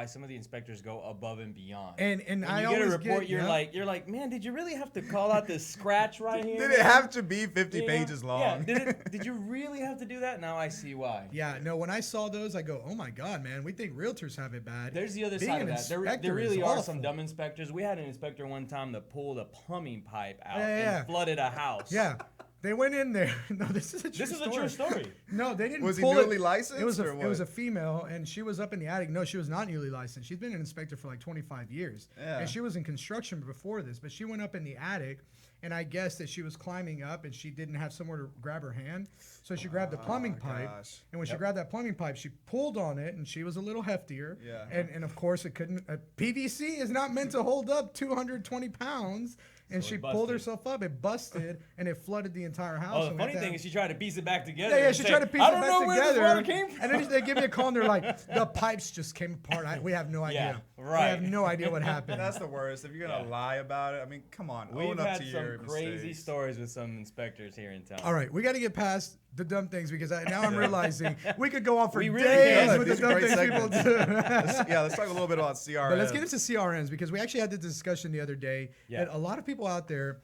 some of the inspectors go above and beyond. And when I you get a always report, you're like, man, did you really have to call out this scratch right here? Did it have to be 50 pages long? Yeah. Did you really have to do that? Now I see why. Yeah, no, when I saw those, I go, oh my God, man, we think realtors have it bad. There's the other Being side an of that. There inspector really is are awful. some dumb inspectors. We had an inspector one time that pulled a plumbing pipe out Yeah. and flooded a house. Yeah. They went in there. No, this is a true story. No, they didn't. Was he pull newly it. licensed? It was or what? it was a female, and she was up in the attic. No, she was not newly licensed. She's been an inspector for like 25 years, and she was in construction before this. But she went up in the attic, and I guess that she was climbing up, and she didn't have somewhere to grab her hand, so she grabbed the plumbing pipe. gosh. And when she grabbed that plumbing pipe, she pulled on it, and she was a little heftier. Yeah. And of course, it couldn't. PVC is not meant to hold up 220 pounds. and So she it pulled busted. herself up. It busted, and it flooded the entire house. Oh, the and we funny had to thing have- is she tried to piece it back together. yeah, and she say, tried to piece I it don't back know together. where this water came from. And then they give me a call, and they're like, the pipes just came apart. We have no idea. right. We have no idea what happened. That's the worst. If you're gonna lie about it, I mean, come on, We've own up had to some your crazy mistakes. stories with some inspectors here in town. All right, we got to get past the dumb things because now I'm realizing we could go on for We really days could. with the These are dumb great things people segments. do. Let's talk a little bit about CRM. But let's get into CRMs because we actually had the discussion the other day Yeah. that a lot of people out there,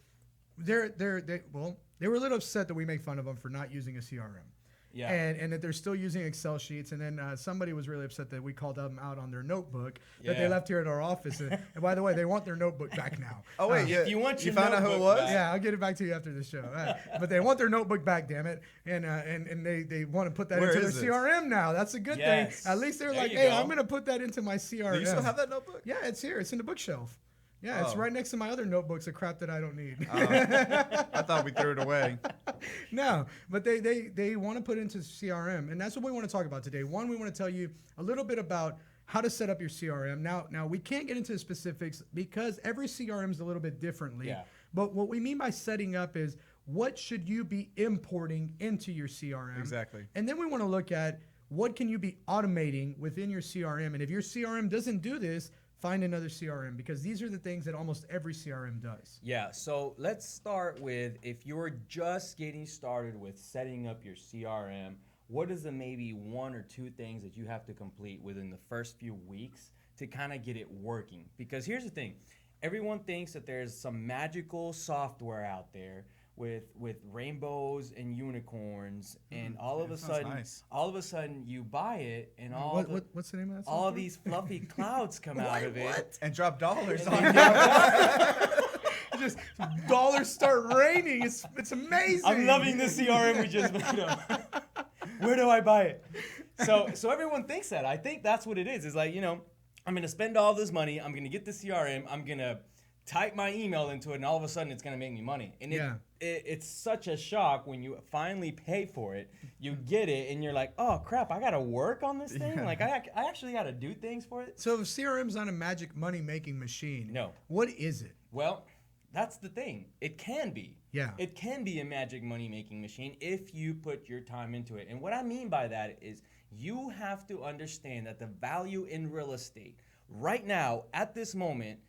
they were a little upset that we make fun of them for not using a CRM. Yeah. And that they're still using Excel sheets. And then somebody was really upset that we called them out on their notebook that they Yeah. left here at our office. And by the way, they want their notebook back now. Oh wait, If you want your found out who it notebook was? back. Yeah, I'll get it back to you after the show. But they want their notebook back, damn it, and they want to put that Where into their is it? CRM now. That's a good Yes. thing. At least they're There like, you hey, go. I'm gonna put that into my CRM. Do you still have that notebook? Yeah, it's here. It's in the bookshelf. Yeah, it's Oh. right next to my other notebooks of crap that I don't need. I thought we threw it away. No, but they want to put into CRM, and that's what we want to talk about today. One, we want to tell you a little bit about how to set up your CRM. Now we can't get into the specifics because every CRM is a little bit differently. Yeah. But what we mean by setting up is what should you be importing into your CRM? Exactly. And then we want to look at what can you be automating within your CRM. And if your CRM doesn't do this, find another CRM because these are the things that almost every CRM does. Yeah, so let's start with if you're just getting started with setting up your CRM, what is the maybe one or two things that you have to complete within the first few weeks to kind of get it working? Because here's the thing, everyone thinks that there's some magical software out there with rainbows and unicorns, and all of a sounds sudden, nice. you buy it, and What's the name of that all software? these fluffy clouds come out of it. And drop dollars And on then it. Just dollars start raining. It's amazing. I'm loving the CRM we just made up. Where do I buy it? So everyone thinks that. I think that's what it is. It's like, I'm going to spend all this money. I'm going to get the CRM. I'm going to type my email into it, and all of a sudden it's going to make me money. And it's such a shock when you finally pay for it. You get it, and you're like, oh, crap, I got to work on this thing? Yeah. Like, I actually got to do things for it? So if CRM's not a magic money-making machine, No. what is it? Well, that's the thing. It can be. Yeah. It can be a magic money-making machine if you put your time into it. And what I mean by that is you have to understand that the value in real estate right now, at this moment,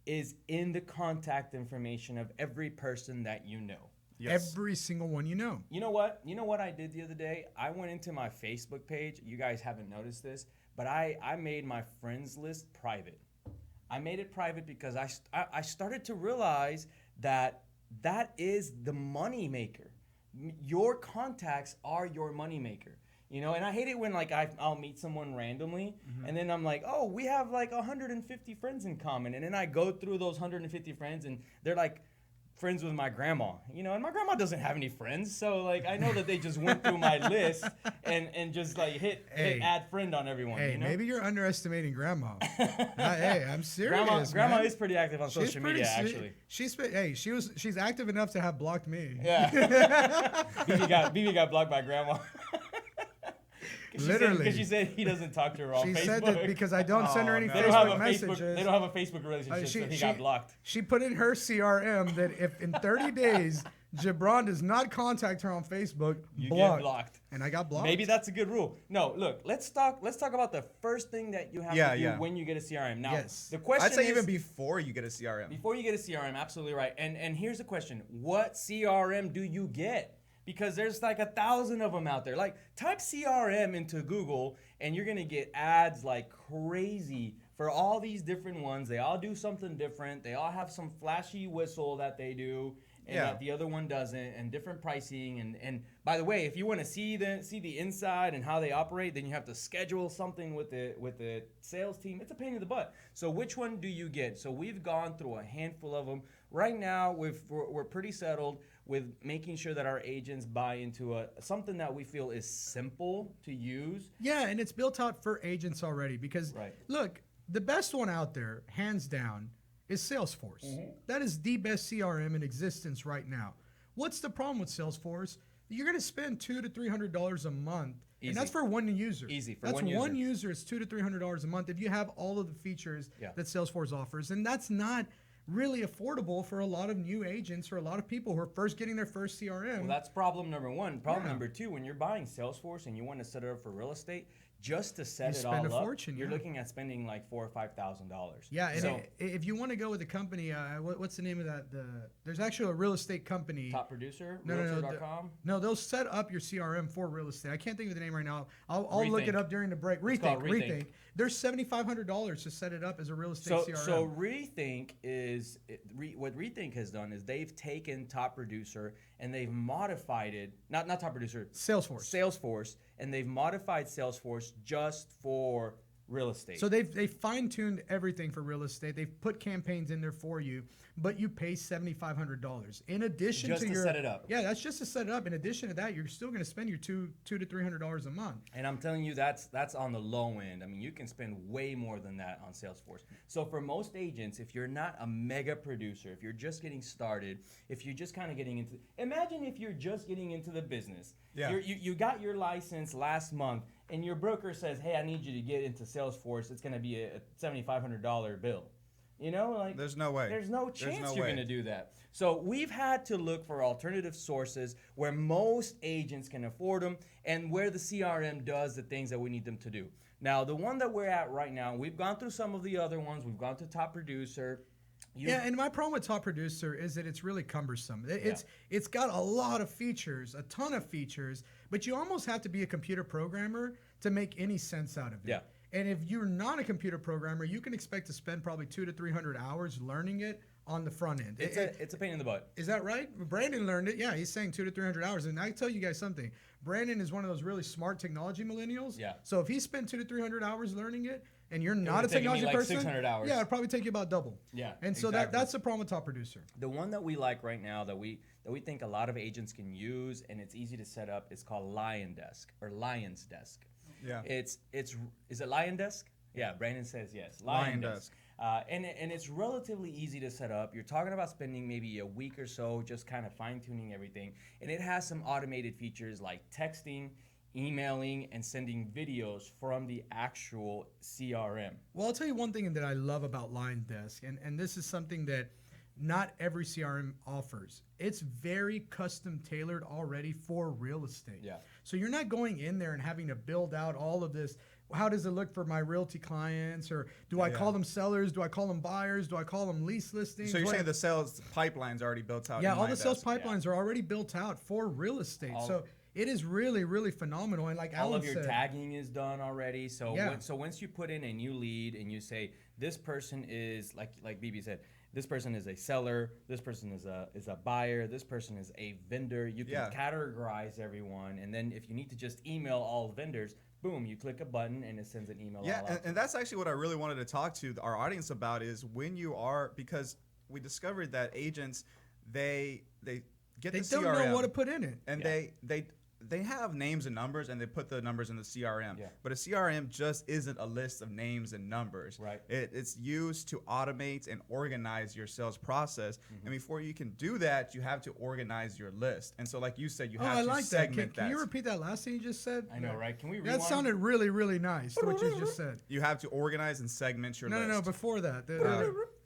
is in the contact information of every person that you know. Yes. Every single one you know. You know what? You know what I did the other day? I went into my Facebook page. You guys haven't noticed this, but I made my friends list private. I made it private because I started to realize that is the money maker. Your contacts are your money maker. And I hate it when I'll meet someone randomly and then I'm like, oh, we have like 150 friends in common. And then I go through those 150 friends and they're like friends with my grandma, and my grandma doesn't have any friends. So I know that they just went through my list and just hit add friend on everyone. Hey, maybe you're underestimating grandma. Hey, I'm serious. Grandma man. is pretty active on social media, actually. She's active enough to have blocked me. Yeah. BB got blocked by grandma. Literally. Because she said he doesn't talk to her on She Facebook. said that because I don't send her any no. they don't have Facebook a messages. They don't have a Facebook relationship, so he got blocked. She put in her CRM that if in 30 days Gibran does not contact her on Facebook, You blocked. get blocked. And I got blocked. Maybe that's a good rule. No, look, let's talk about the first thing that you have to do when you get a CRM. Now, Yes. the question I'd say is, even before you get a CRM. before you get a CRM, absolutely right. And here's the question: what CRM do you get? Because there's like 1,000 of them out there. Like, type CRM into Google, and you're gonna get ads like crazy for all these different ones. They all do something different. They all have some flashy whistle that they do, and that the other one doesn't, and different pricing. And by the way, if you want to see the inside and how they operate, then you have to schedule something with the sales team. It's a pain in the butt. So which one do you get? So we've gone through a handful of them. Right now, we're pretty settled with making sure that our agents buy into something that we feel is simple to use. Yeah, and it's built out for agents already because, look, the best one out there, hands down, is Salesforce. That is the best CRM in existence right now. What's the problem with Salesforce? You're going to spend $200 to $300 a month, and that's for one user. Easy for that's one user. It's $200 to $300 a month if you have all of the features that Salesforce offers, and that's not really affordable for a lot of new agents or a lot of people who are first getting their first CRM. Well, that's problem number one. Problem Yeah. number two, when you're buying Salesforce and you want to set it up for real estate, just to set You it spend all a up, fortune, you're yeah. looking at spending like $4,000 or $5,000. Yeah, and so if you want to go with a company, what's the name of that? There's actually a real estate company. top producer, No, realtor.com. No, they'll set up your CRM for real estate. I can't think of the name right now. I'll look Rethink. it up during the break. called Rethink. Rethink. There's $7,500 to set it up as a real estate So, CRM. so Rethink is what Rethink has done is they've taken Top Producer and they've modified it. Not Top Producer, Salesforce, and they've modified Salesforce just for real estate. So they've fine-tuned everything for real estate. They've put campaigns in there for you, but you pay $7,500 in addition Just to to your set it up. Yeah, that's just to set it up. In addition to that, you're still going to spend your $200 to $300 a month. And I'm telling you, that's on the low end. I mean, you can spend way more than that on Salesforce. So for most agents, if you're not a mega producer, if you're just getting started, if you're just kind of getting into, imagine if you're just getting into the business. Yeah. You got your license last month, and your broker says, "Hey, I need you to get into Salesforce. It's going to be a $7,500 bill." You know, like There's no way. There's no chance no you're way. going to do that. So we've had to look for alternative sources where most agents can afford them and where the CRM does the things that we need them to do. Now, the one that we're at right now, we've gone through some of the other ones. We've gone to Top Producer. Yeah, and my problem with Top Producer is that it's really cumbersome. It's got a lot of features, a ton of features, but you almost have to be a computer programmer to make any sense out of it. Yeah. And if you're not a computer programmer, you can expect to spend probably 200 to 300 hours learning it on the front end. It's a pain in the butt. Is that right? Brandon learned it. Yeah, he's saying 200 to 300 hours. And I tell you guys something. Brandon is one of those really smart technology millennials. Yeah. So if he spent 200 to 300 hours learning it, and you're not a would've taken me technology like person, 600 hours. yeah, it'd probably take you about double. Yeah, And so exactly. that's the problem with Top Producer. The one that we like right now that we think a lot of agents can use and it's easy to set up is called Lion's Desk. Yeah. Is it Lion Desk? Yeah, Brandon says yes. Lion Desk. And it's relatively easy to set up. You're talking about spending maybe a week or so just kind of fine-tuning everything. And it has some automated features like texting, emailing, and sending videos from the actual CRM. Well, I'll tell you one thing that I love about Line Desk, and this is something that not every CRM offers. It's very custom tailored already for real estate. Yeah. So you're not going in there and having to build out all of this. How does it look for my realty clients? Or do I call them sellers? Do I call them buyers? Do I call them lease listings? So you're saying the sales pipeline's already built out? Yeah, in all the Line sales Desk. pipelines are already built out for real estate. So it is really, really phenomenal. And like All Alan of your said, tagging is done already. So Yeah. so once you put in a new lead and you say this person is like BB said, this person is a seller, this person is a buyer, this person is a vendor. You can categorize everyone, and then if you need to just email all vendors, boom, you click a button and it sends an email. Yeah, all out. and that's actually what I really wanted to talk to our audience about is when you are, because we discovered that agents they get they the don't CRM know what to put in it. and they have names and numbers and they put the numbers in the CRM. Yeah. But a CRM just isn't a list of names and numbers. Right. It's used to automate and organize your sales process. And before you can do that, you have to organize your list. And so like you said, you have I to like that. segment Can you repeat that last thing you just said? I know, right? Can we That rewind? sounded really, really nice, what you just said. You have to organize and segment your list. No, before that.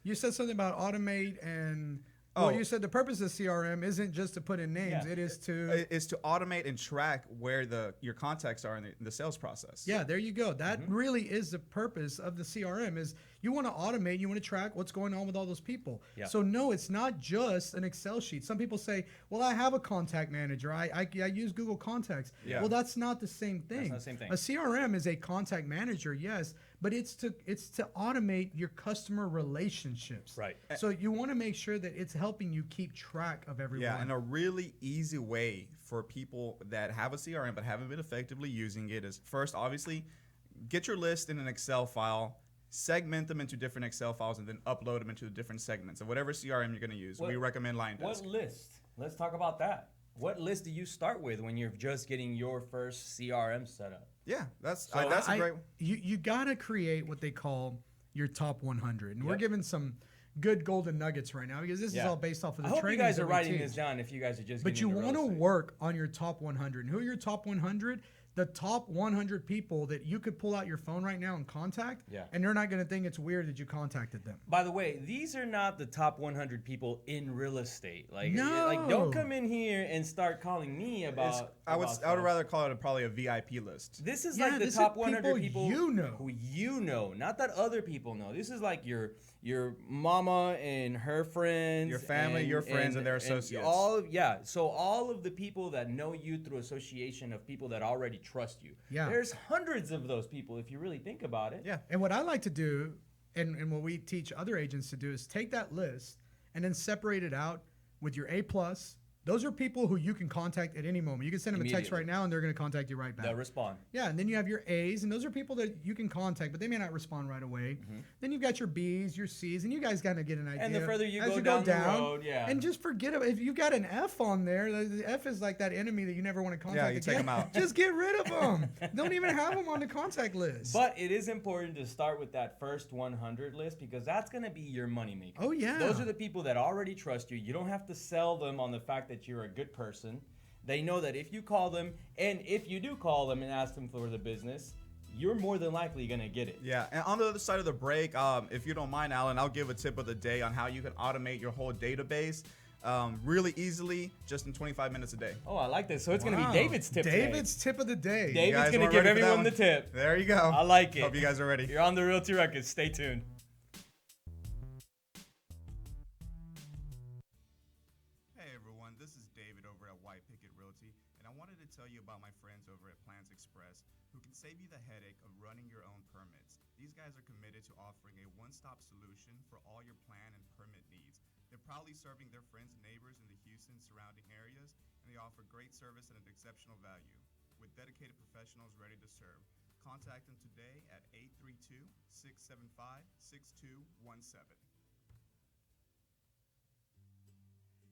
You said something about automate and... Oh. Well, you said the purpose of CRM isn't just to put in names. Yeah. It is to... Is to automate and track where your contacts are in the sales process. Yeah, there you go. That really is the purpose of the CRM is you want to automate, you want to track what's going on with all those people. Yeah. So no, it's not just an Excel sheet. Some people say, well, I have a contact manager. I use Google Contacts. Yeah. Well, that's not the same thing. not the same thing. A CRM is a contact manager, yes, but it's to automate your customer relationships. Right. So you want to make sure that it's helping you keep track of everyone. Yeah, and a really easy way for people that have a CRM but haven't been effectively using it is first, obviously, get your list in an Excel file, segment them into different Excel files, and then upload them into the different segments of whatever CRM you're going to use. We recommend Line Desk. What list? Let's talk about that. What list do you start with when you're just getting your first CRM set up? Yeah, that's a great one. You got to create what they call your top 100. And we're Yep. giving some good golden nuggets right now because this is all based off of the I hope you trainings guys that are we writing teach. this down if you guys are just But you getting into want to real estate. work on your top 100. And who are your top 100? the top 100 people that you could pull out your phone right now and contact, Yeah. and they're not going to think it's weird that you contacted them. By the way, these are not the top 100 people in real estate. Like, No. like don't come in here and start calling me about. I would stuff. rather call it probably a VIP list. This is Yeah, like the this is top 100 people people you know. who you know, not that other people know. This is like your mama and her friends, Your family, your friends, and their associates. So all of the people that know you through association of people that already trust you. Yeah. There's hundreds of those people if you really think about it. Yeah. And what I like to do, and what we teach other agents to do, is take that list and then separate it out with your A+. Those are people who you can contact at any moment. You can send them a text Immediately. right now, and they're going to contact you right back. They'll respond. Yeah, and then you have your A's, and those are people that you can contact, but they may not respond right away. Then you've got your B's, your C's, and you guys got to get an idea. And the further you as go you down the road, yeah. And just forget it. If you've got an F on there, the F is like that enemy that you never want to contact you again. take 'em out. Just get rid of them. Don't even have them on the contact list. But it is important to start with that first 100 list because that's going to be your moneymaker. Oh, yeah. Those are the people that already trust you. You don't have to sell them on the fact that you're a good person. They know that if you call them, and if you do call them and ask them for the business, you're more than likely going to get it. Yeah, and on the other side of the break, if you don't mind, Alan, I'll give a tip of the day on how you can automate your whole database really easily, just in 25 minutes a day. Oh, I like this. So it's going to Wow. be David's tip today. David's tip of the day. David's guys going to weren't give ready for that everyone the one? tip. There you go. I like it. Hope you guys are ready. You're on the Realty Ruckus. Stay tuned. Hey everyone, this is David over at White Picket Realty, and I wanted to tell you about my friends over at Plans Express who can save you the headache of running your own permits. These guys are committed to offering a one-stop solution for all your plan and permit needs. They're proudly serving their friends and neighbors in the Houston surrounding areas, and they offer great service at an exceptional value. With dedicated professionals ready to serve, contact them today at 832-675-6217.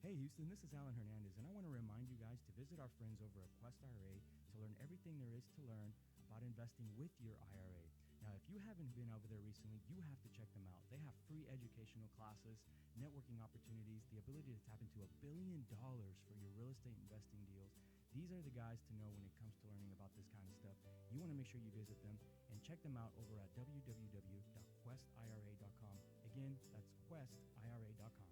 Hey Houston, this is Alan Hernandez, and I want to remind you guys to visit our friends over at Quest IRA to learn everything there is to learn about investing with your IRA. Now, if you haven't been over there recently, you have to check them out. They have free educational classes, networking opportunities, the ability to tap into $1 billion for your real estate investing deals. These are the guys to know when it comes to learning about this kind of stuff. You want to make sure you visit them and check them out over at www.questira.com. Again, that's questira.com.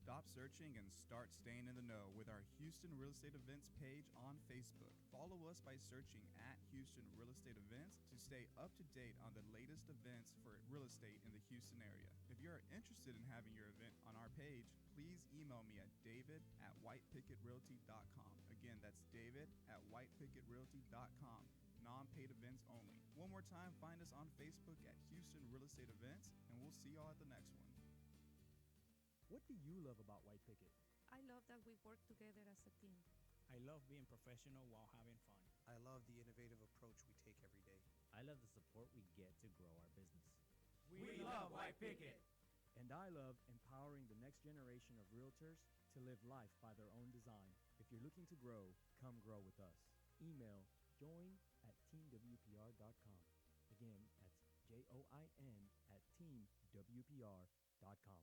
Stop searching and start staying in the know with our Houston Real Estate Events page on Facebook. Follow us by searching at Houston Real Estate Events to stay up to date on the latest events for real estate in the Houston area. If you're interested in having your event on our page, please email me at david@whitepicketrealty.com. Again, that's david@whitepicketrealty.com. Non-paid events only. One more time, find us on Facebook at Houston Real Estate Events, and we'll see y'all at the next one. What do you love about White Picket? I love that we work together as a team. I love being professional while having fun. I love the innovative approach we take every day. I love the support we get to grow our business. We love White Picket. And I love empowering the next generation of realtors to live life by their own design. If you're looking to grow, come grow with us. Email join@teamwpr.com. Again, that's join@teamwpr.com.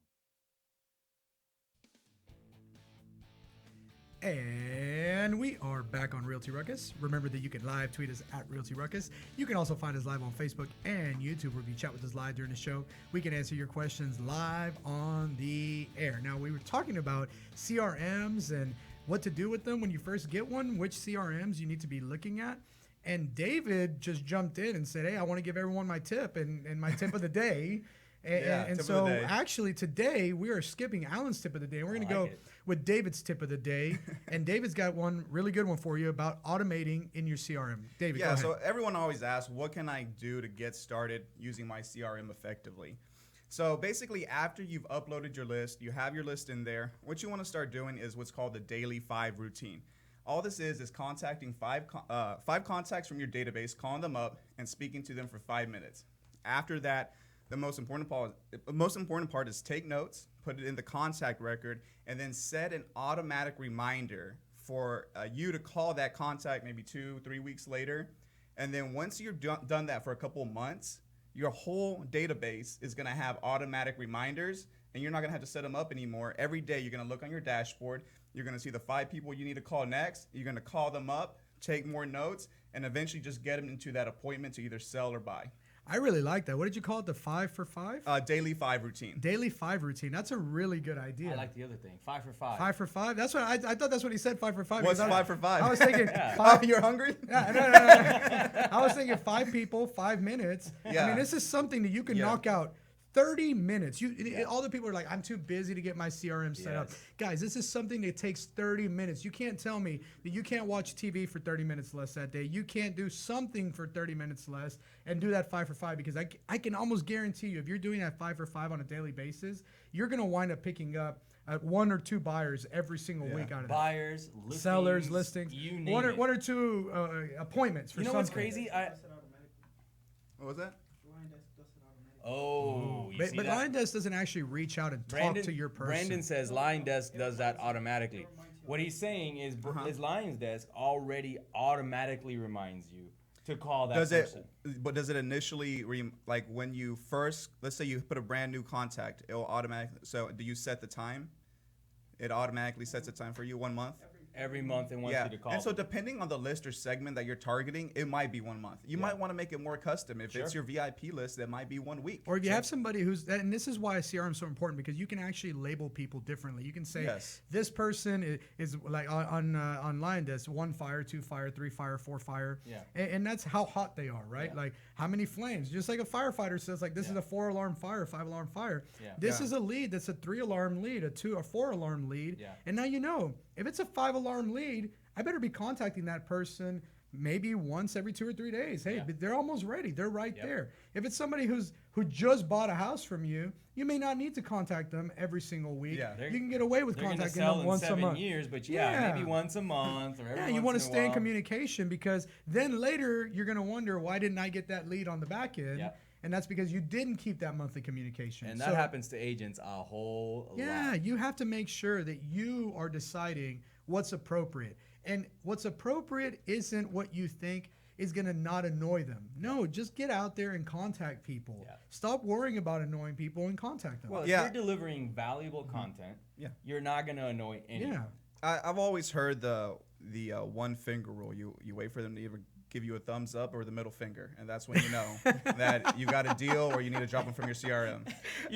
And we are back on Realty Ruckus. Remember that you can live tweet us at Realty Ruckus. You can also find us live on Facebook and YouTube, where if you chat with us live during the show, we can answer your questions live on the air. Now, we were talking about CRMs and what to do with them when you first get one, which CRMs you need to be looking at. And David just jumped in and said, hey, I want to give everyone my tip and my tip of the day. And tip of so the day. actually today we are skipping Alan's tip of the day. We're going to go with David's tip of the day. And David's got one really good one for you about automating in your CRM. David, go Yeah, ahead. so everyone always asks, what can I do to get started using my CRM effectively? So basically, after you've uploaded your list, you have your list in there, what you want to start doing is what's called the daily 5 routine. All this is contacting five contacts from your database, calling them up, and speaking to them for 5 minutes. After that, the most important part is take notes, put it in the contact record, and then set an automatic reminder for you to call that contact maybe 2-3 weeks later. And then once you've done that for a couple of months, your whole database is going to have automatic reminders, and you're not going to have to set them up anymore. Every day you're going to look on your dashboard. You're going to see the 5 people you need to call next. You're going to call them up, take more notes, and eventually just get them into that appointment to either sell or buy. I really like that. What did you call it? The 5 for 5? Daily 5 routine. Daily 5 routine. That's a really good idea. I like the other thing. 5 for 5. 5 for 5? That's what I thought that's what he said, 5 for 5. What's 5 for 5? I was thinking Oh, you're hungry? Yeah, no. I was thinking 5 people, 5 minutes. Yeah. I mean, this is something that you can knock out 30 minutes. All the people are like, I'm too busy to get my CRM set up. Guys, this is something that takes 30 minutes. You can't tell me that you can't watch TV for 30 minutes less that day. You can't do something for 30 minutes less and do that 5 for 5, because I can almost guarantee you, if you're doing that 5 for 5 on a daily basis, you're going to wind up picking up 1 or 2 buyers every single week out of buyers, listings, sellers, listings, you name one it. or 2 appointments for You know something. what's crazy? What was that? Oh, you But see that? Line Desk doesn't actually reach out and talk to your person. Brandon says Line Desk does that automatically. What he's saying is his Line Desk already automatically reminds you to call that person. But does it initially, like when you first, let's say you put a brand new contact, it will automatically, so do you set the time? It automatically sets a time for you, 1 month? Every month it wants you to call. And so them. depending on the list or segment that you're targeting, it might be 1 month. You might want to make it more custom. If it's your VIP list, that might be 1 week. Or if you have somebody who's, and this is why CRM is so important, because you can actually label people differently. You can say, this person is like on Line Desk, 1 fire, 2 fire, 3 fire, 4 fire. Yeah. And that's how hot they are, right? Like how many flames. Just like a firefighter says, like, this is a 4-alarm fire, 5-alarm fire. Yeah. This is a lead that's a 3-alarm lead, a 2 or 4-alarm lead. Yeah. And now you know, if it's a 5-alarm lead, I better be contacting that person maybe once every 2 or 3 days. Hey, but they're almost ready. They're right there. If it's somebody who just bought a house from you, you may not need to contact them every single week. Yeah. You can get away with contacting them once a month. 7 years, but maybe once a month or every once you want to in a stay in while. communication, because then later you're going to wonder, why didn't I get that lead on the back end? Yeah. And that's because you didn't keep that monthly communication. And that happens to agents a whole lot. Yeah, you have to make sure that you are deciding what's appropriate. And what's appropriate isn't what you think is going to not annoy them. No, just get out there and contact people. Yeah. Stop worrying about annoying people and contact them. Well, if you're delivering valuable content, you're not going to annoy anyone. Yeah. I've always heard the one finger rule. You wait for them to either give you a thumbs up or the middle finger, and that's when you know that you got a deal or you need to drop them from your CRM.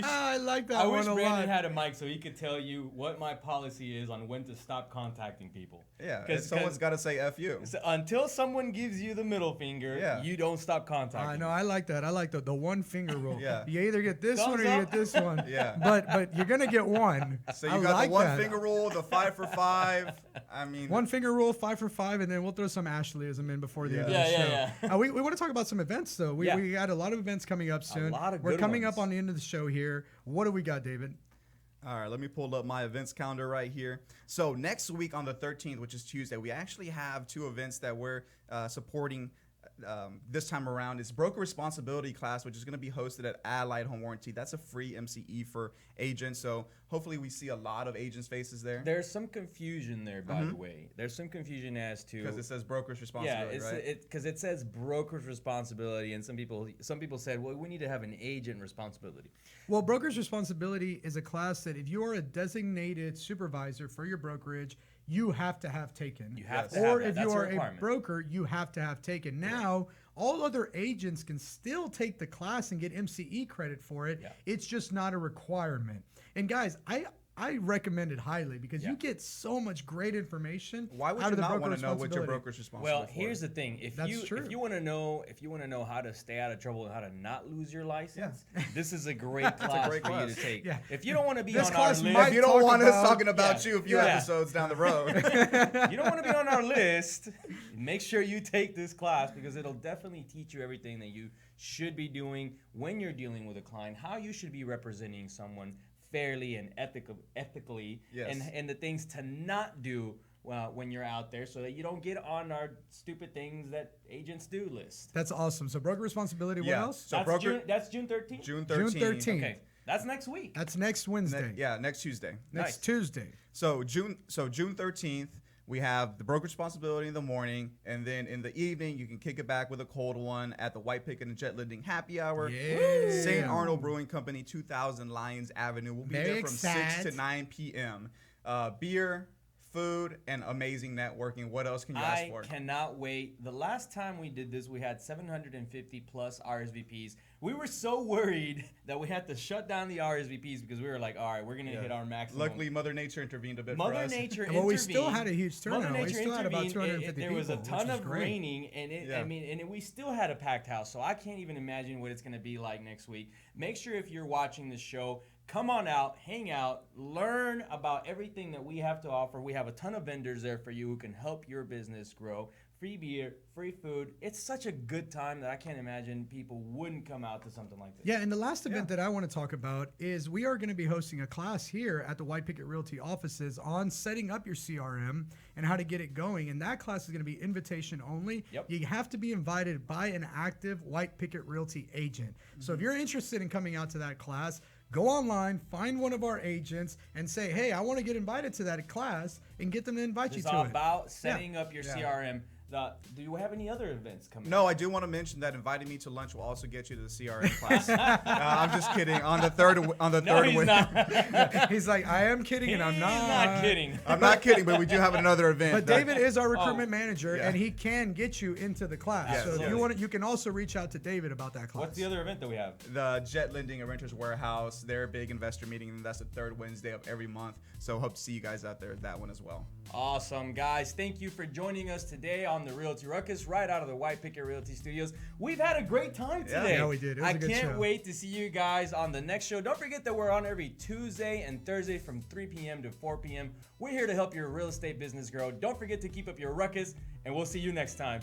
I like that I one wish a lot. Brandon had a mic so he could tell you what my policy is on when to stop contacting people. Yeah, because someone's got to say F you. So until someone gives you the middle finger, you don't stop contacting. I know. I like that. I like the one finger rule. Yeah. You either get this one or you Thumbs get this one. Yeah. But you're gonna get one. So you got like the one that. finger rule, the 5 for 5. I mean, one finger rule, 5 for 5, and then we'll throw some Ashleyism in before the end of the show. Yeah. We want to talk about some events though. We got a lot of events coming up soon. We're coming up on the end of the show here. What do we got, David? All right, let me pull up my events calendar right here. So next week on the 13th, which is Tuesday, we actually have 2 events that we're supporting this time around. It's Broker Responsibility class, which is going to be hosted at Allied Home Warranty. That's a free MCE for agents. So hopefully we see a lot of agents' faces there. There's some confusion there, by the way. There's some confusion as to because it says broker's responsibility, right? Because it says broker's responsibility, and some people said, well, we need to have an agent responsibility. Well, broker's responsibility is a class that if you are a designated supervisor for your brokerage, you have to have taken. You have to or have that. if That's you a are a requirement. broker, you have to have taken. Now, all other agents can still take the class and get MCE credit for it. Yeah. It's just not a requirement. And guys, I recommend it highly because you get so much great information. Why would out you of the not broker want to know what your responsibility. broker's responsible Well, for? here's the thing: if you want to know how to stay out of trouble and how to not lose your license, this is a great class for you to take. Yeah. If you don't want to be This on our class list, might if you don't talk want us about- talking about you a few episodes down the road. you don't want to be on our list, make sure you take this class because it'll definitely teach you everything that you should be doing when you're dealing with a client, how you should be representing someone fairly and ethically, and the things to not do when you're out there so that you don't get on our stupid things that agents do list. That's awesome. So broker responsibility, what else? So That's June 13th? June 13th. June 13th. Okay, that's next week. That's next Wednesday. Next Tuesday. Next Tuesday. So June 13th, we have the broker responsibility in the morning, and then in the evening you can kick it back with a cold one at the White Picket and Jet Lending Happy Hour. Yeah. St. Arnold Brewing Company, 2000 Lions Avenue. We'll be Very there from 6 to 9 p.m. Beer, food, and amazing networking. What else can you ask for? I cannot wait. The last time we did this, we had 750 plus RSVPs. We were so worried that we had to shut down the RSVPs because we were like, all right, we're going to hit our maximum. Luckily, Mother Nature intervened a bit for us. Mother Nature intervened. Well, we still had a huge turnout. Mother We Nature still had about intervened. 250 There was a people, ton which was of great. raining, and we still had a packed house. So I can't even imagine what it's going to be like next week. Make sure if you're watching the show, come on out, hang out, learn about everything that we have to offer. We have a ton of vendors there for you who can help your business grow. Free beer, free food. It's such a good time that I can't imagine people wouldn't come out to something like this. Yeah, and the last event that I want to talk about is we are going to be hosting a class here at the White Picket Realty offices on setting up your CRM and how to get it going. And that class is going to be invitation only. Yep. You have to be invited by an active White Picket Realty agent. So if you're interested in coming out to that class, go online, find one of our agents, and say, hey, I want to get invited to that class, and get them to invite you It's to all it. about setting up your CRM. Do you have any other events coming No, up? I do want to mention that inviting me to lunch will also get you to the CRM class. I'm just kidding. On the third He's not. He's like, I am kidding, and I'm not. He's not kidding. I'm not kidding, but we do have another event. But David is our recruitment manager, yeah. and he can get you into the class. Yes. So if you Absolutely. want, you can also reach out to David about that class. What's the other event that we have? The Jet Lending and Renters Warehouse, their big investor meeting, and that's the third Wednesday of every month. So hope to see you guys out there at that one as well. Awesome, guys. Thank you for joining us today on the Realty Ruckus, right out of the White Picket Realty Studios. We've had a great time today. Yeah, we did. It was I a good can't show. wait to see you guys on the next show. Don't forget that we're on every Tuesday and Thursday from 3 p.m. to 4 p.m. We're here to help your real estate business grow. Don't forget to keep up your ruckus, and we'll see you next time.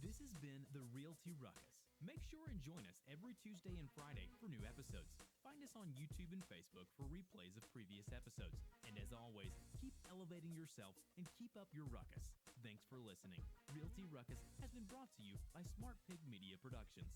This has been the Realty Ruckus. Make sure and join us every Tuesday and Friday for new episodes. Find us on YouTube and Facebook for replays of previous episodes. And as always, keep elevating yourself and keep up your ruckus. Thanks for listening. Realty Ruckus has been brought to you by Smart Pig Media Productions.